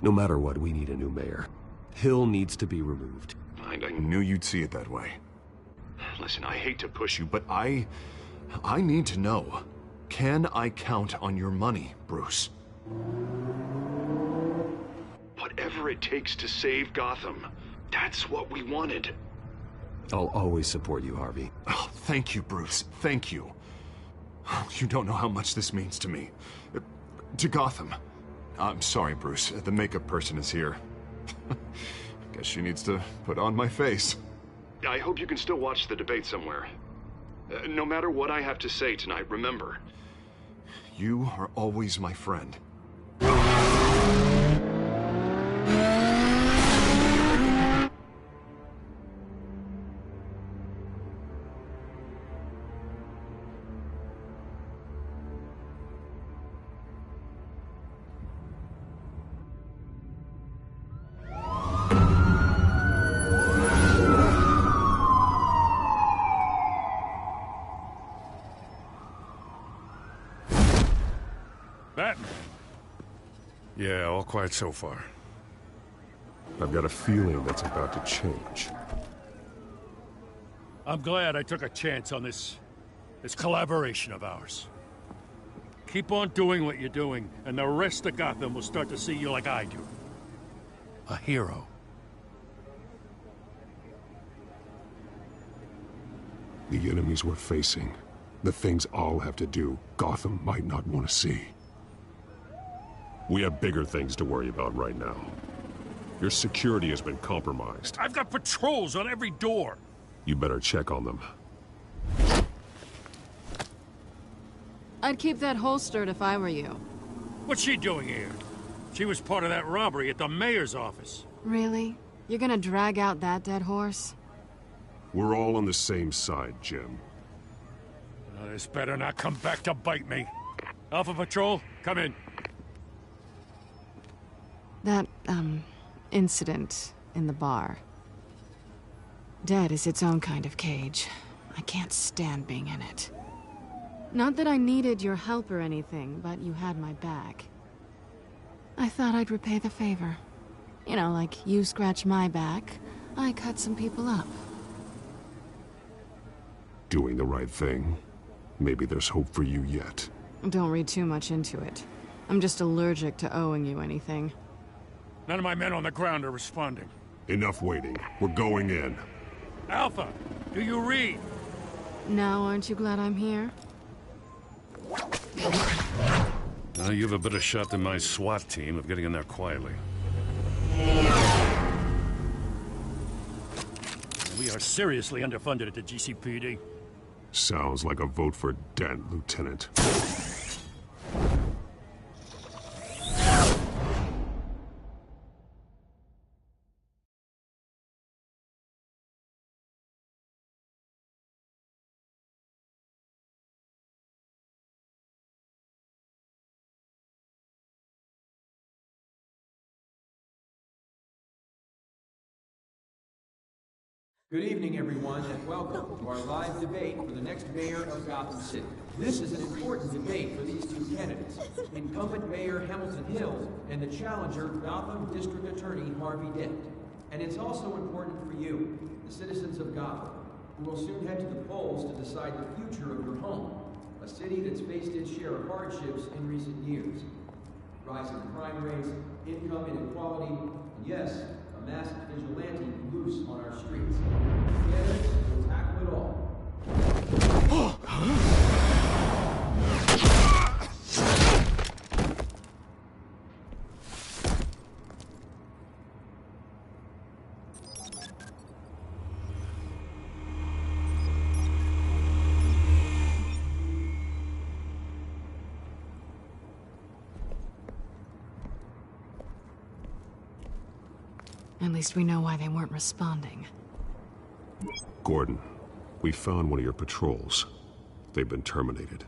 No matter what, we need a new mayor. Hill needs to be removed. I knew you'd see it that way. Listen, I hate to push you, But I need to know. Can I count on your money, Bruce? Whatever it takes to save Gotham. That's what we wanted. I'll always support you, Harvey. Oh, thank you, Bruce. Thank you. You don't know how much this means to me. To Gotham. I'm sorry, Bruce. The makeup person is here. Guess she needs to put on my face. I hope you can still watch the debate somewhere. No matter what I have to say tonight, remember. You are always my friend. Batman. Yeah, all quiet so far. I've got a feeling that's about to change. I'm glad I took a chance on this collaboration of ours. Keep on doing what you're doing, and the rest of Gotham will start to see you like I do. A hero. The enemies we're facing, the things I'll have to do, Gotham might not want to see. We have bigger things to worry about right now. Your security has been compromised. I've got patrols on every door. You better check on them. I'd keep that holstered if I were you. What's she doing here? She was part of that robbery at the mayor's office. Really? You're gonna drag out that dead horse? We're all on the same side, Jim. This better not come back to bite me. Alpha Patrol, come in. That, incident in the bar. Dead is its own kind of cage. I can't stand being in it. Not that I needed your help or anything, but you had my back. I thought I'd repay the favor. You know, like you scratch my back, I cut some people up. Doing the right thing. Maybe there's hope for you yet. Don't read too much into it. I'm just allergic to owing you anything. None of my men on the ground are responding. Enough waiting. We're going in. Alpha, do you read? Now, aren't you glad I'm here? You have a better shot than my SWAT team of getting in there quietly. We are seriously underfunded at the GCPD. Sounds like a vote for Dent, Lieutenant. Good evening, everyone, and welcome to our live debate for the next mayor of Gotham City. This is an important debate for these two candidates, incumbent Mayor Hamilton Hill and the challenger, Gotham District Attorney Harvey Dent. And it's also important for you, the citizens of Gotham, who will soon head to the polls to decide the future of your home, a city that's faced its share of hardships in recent years. Rising crime rates, income inequality, and yes, a masked vigilante loose on our streets. Together, we'll tackle it all. At least we know why they weren't responding. Gordon, we found one of your patrols. They've been terminated.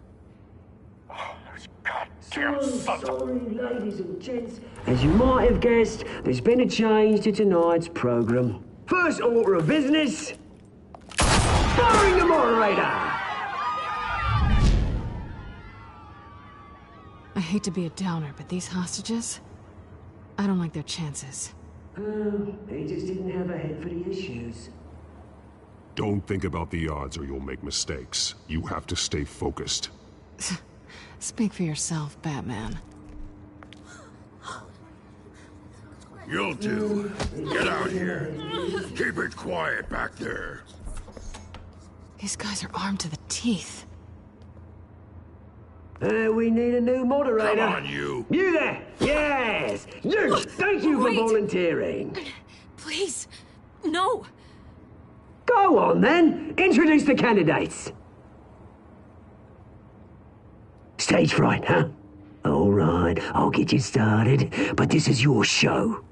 Sorry, ladies and gents. As you might have guessed, there's been a change to tonight's program. First order of business, firing the moderator! I hate to be a downer, but these hostages, I don't like their chances. He just didn't have a head for the issues. Don't think about the odds or you'll make mistakes. You have to stay focused. Speak for yourself, Batman. You'll do. Get out here. Keep it quiet back there. These guys are armed to the teeth. We need a new moderator. Come on, you. You there! Yes! You! Thank you for volunteering. Please, no. Go on, then. Introduce the candidates. Stage fright, huh? All right, I'll get you started, but this is your show.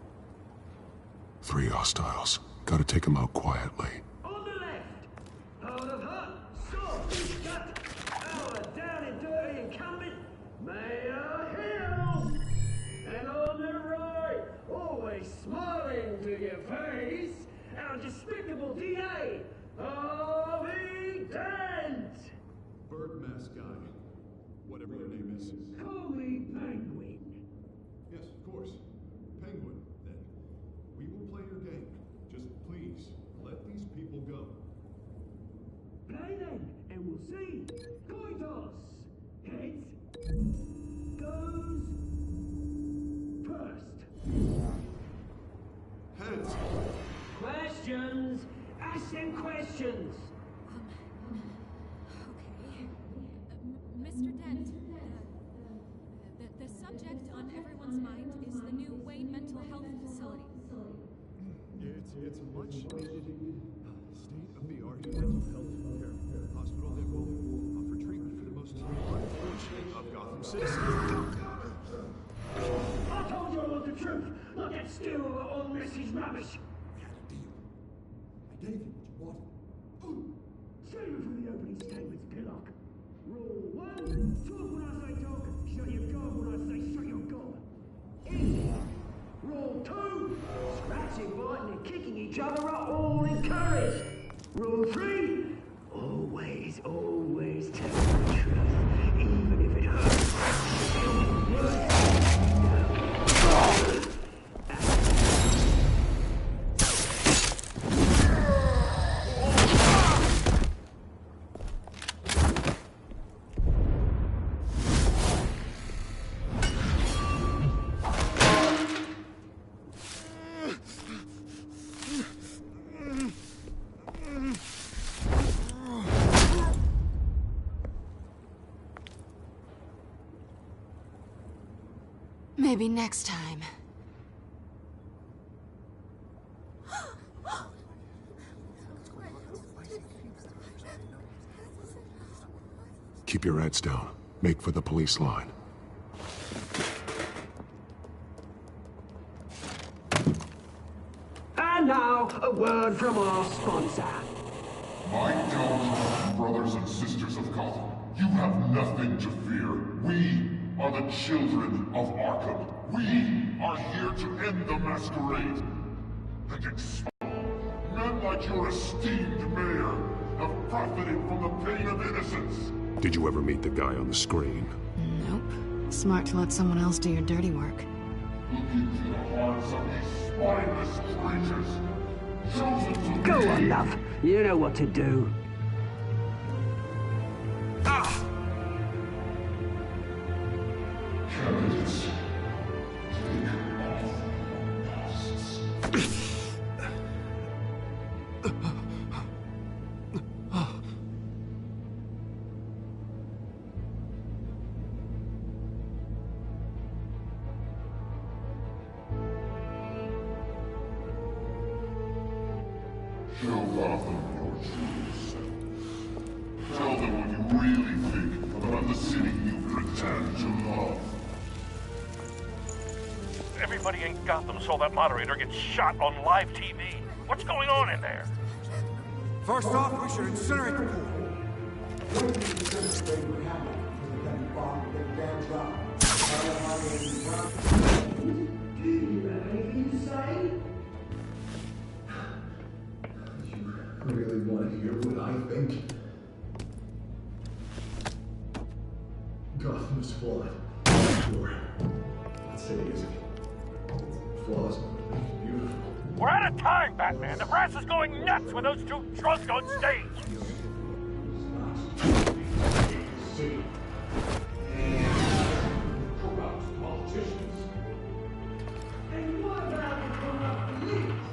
3 hostiles. Gotta take them out quietly. On the left, out of hut, stop, shut, our down and dirty incumbent, Mayor Hill. And on the right, always smiling to your face, our despicable DA, Harvey Dent. Bird mask guy. Whatever your name is. Call me Penguin. Yes, of course. Penguin, then. We will play your game. Just please, let these people go. Play then, and we'll see. Coin toss. Heads goes first. Heads. Questions. Ask them questions. Mr. Dent, the subject on everyone's mind is the new Wayne Mental Health Facility. It's a much needed state-of-the-art mental health care hospital that will offer treatment for the most unfortunate of Gotham citizens. I told you I want the truth, not that stew or message rubbish. I gave you what you wanted. Save it for the opening statements, Pillock. Rule 1, talk when I say talk, shut your gob when I say shut your gob. Rule 2, scratching, biting and kicking each other are all encouraged. Rule 3, always tell the truth, even if it hurts. Maybe next time. Keep your heads down. Make for the police line. And now, a word from our sponsor. My downtrodden brothers and sisters of Gotham, you have nothing to fear. We are the children of Arkham. We are here to end the masquerade and expose. Men like your esteemed mayor have profited from the pain of innocence. Did you ever meet the guy on the screen? Nope. Smart to let someone else do your dirty work. Look into the hearts of these spineless creatures. Chosen to Go be... on, love. You know what to do. Candidates, take off masks. Show Gotham your true self. Tell them what you really think about the city you pretend to love. Everybody in Gotham saw that moderator get shot on live TV. What's going on in there? First off, we should incinerate the pool. Do you have anything to say? You really want to hear what I think? Gotham's flawed. Sure. Let's say it isn't. Flaws make it beautiful. We're out of time, Batman. The press is going nuts with those two drunks on stage. See. Corrupt politicians. And what about the corrupt police?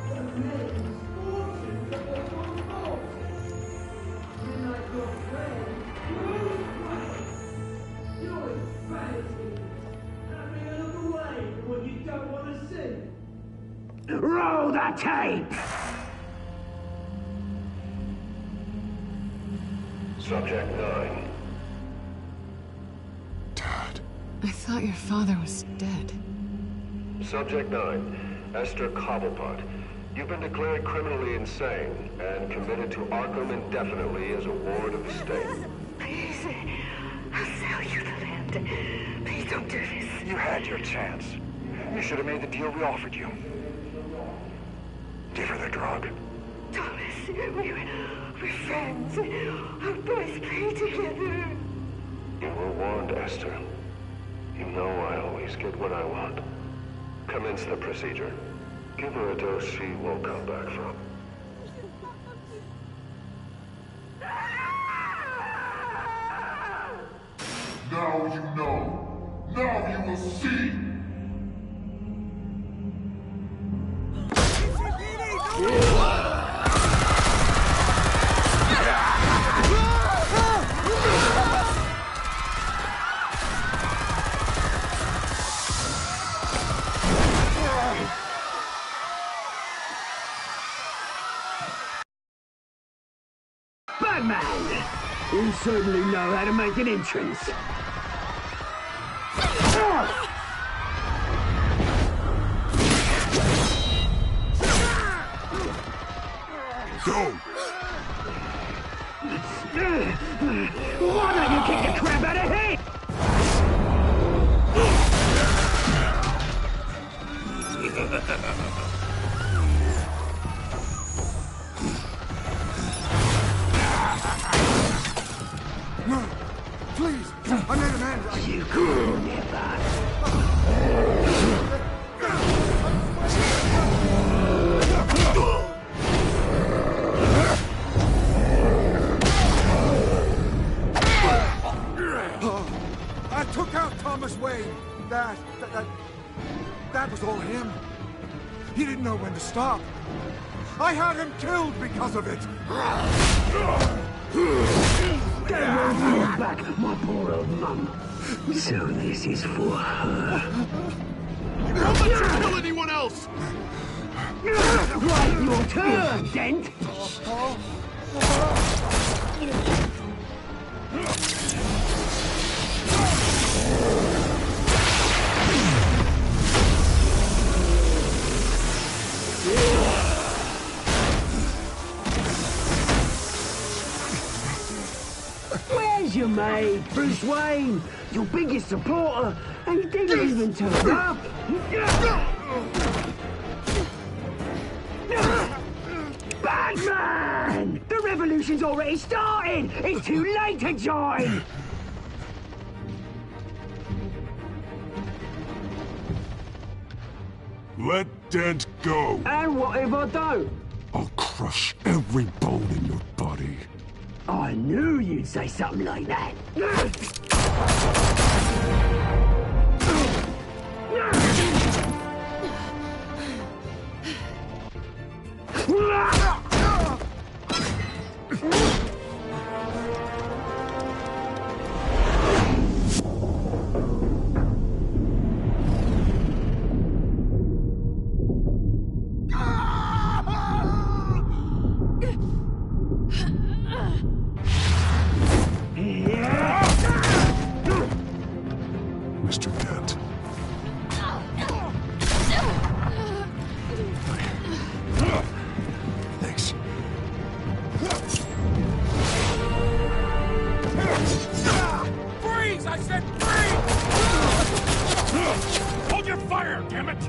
The men's fortunes of their own fault. You're not your friend. You're embarrassing. Having a look away from what you don't want to see. Roll the tape! Subject 9. I thought your father was dead. Subject 9. Esther Cobblepot. You've been declared criminally insane and committed to Arkham indefinitely as a ward of the state. Please, I'll sell you the land. Please don't do this. You had your chance. You should have made the deal we offered you. Give her the drug. Thomas, we're friends. Our boys play together. You were warned, Esther. You know I always get what I want. Commence the procedure. Give her a dose she won't come back from. Now you know. Now you will see. Batman! You certainly know how to make an entrance. Go! Why don't you kick the crap out of him? No, please, I made a man right. You could never. I took out Thomas Wayne. That was all him. He didn't know when to stop. I had him killed because of it. Don't want you back, my poor old mum. So this is for her. Don't let you kill anyone else! Right, your turn, Dent. Where's your mate, Bruce Wayne? Your biggest supporter, and he didn't even turn up. Batman! The revolution's already started! It's too late to join! Let Dent go. And what if I don't? I'll crush every bone in your body. I knew you'd say something like that. Mr. Dent. Bruce, I said free! Hold your fire, damn it!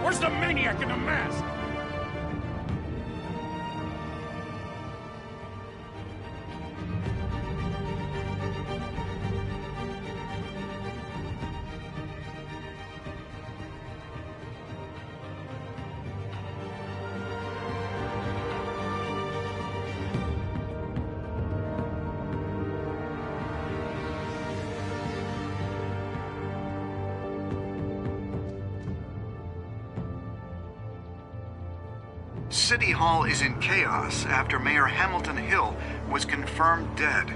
Where's the maniac in the mask? City Hall is in chaos after Mayor Hamilton Hill was confirmed dead.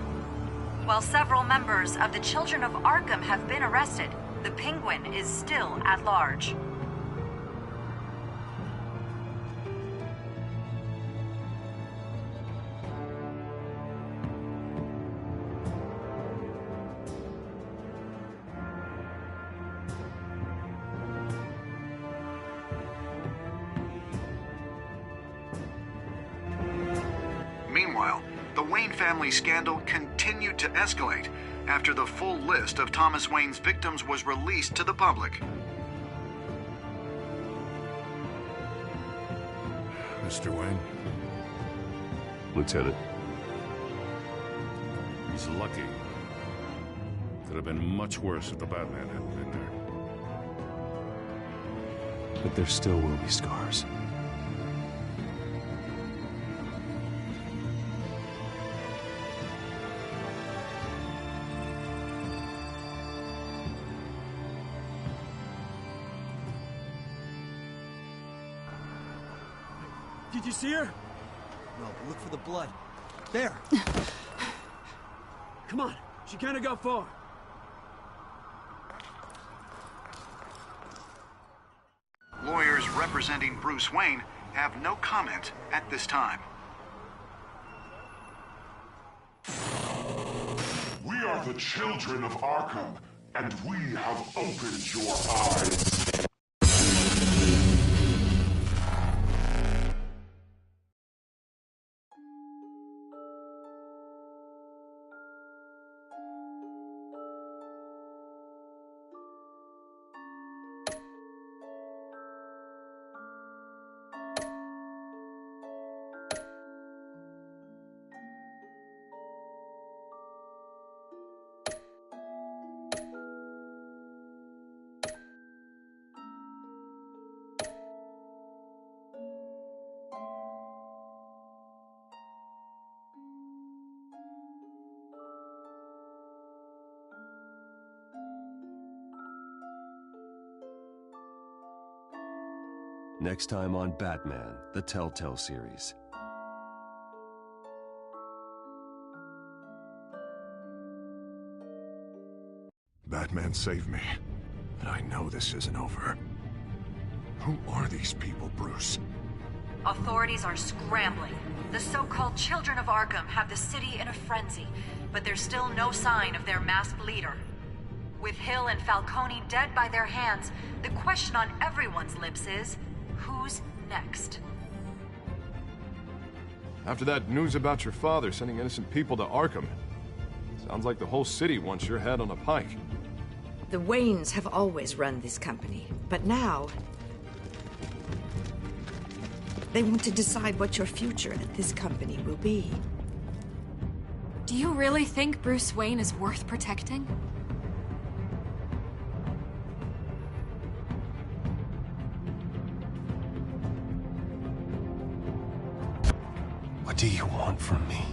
While several members of the Children of Arkham have been arrested, the Penguin is still at large. Meanwhile, the Wayne family scandal continued to escalate after the full list of Thomas Wayne's victims was released to the public. Mr. Wayne? Lieutenant. He's lucky. Could have been much worse if the Batman hadn't been there. But there still will be scars. Did you see her? No, look for the blood. There! Come on, she can't have got far. Lawyers representing Bruce Wayne have no comment at this time. We are the children of Arkham, and we have opened your eyes. Next time on Batman, the Telltale series. Batman saved me, but I know this isn't over. Who are these people, Bruce? Authorities are scrambling. The so-called Children of Arkham have the city in a frenzy, but there's still no sign of their masked leader. With Hill and Falcone dead by their hands, the question on everyone's lips is, who's next? After that news about your father sending innocent people to Arkham, sounds like the whole city wants your head on a pike. The Waynes have always run this company, but now they want to decide what your future at this company will be. Do you really think Bruce Wayne is worth protecting? What do you want from me?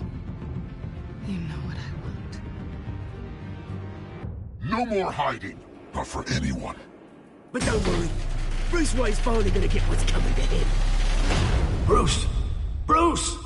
You know what I No want. more hiding, not for anyone. But don't worry, Bruce Wayne's finally gonna get what's coming to him. Bruce! Bruce!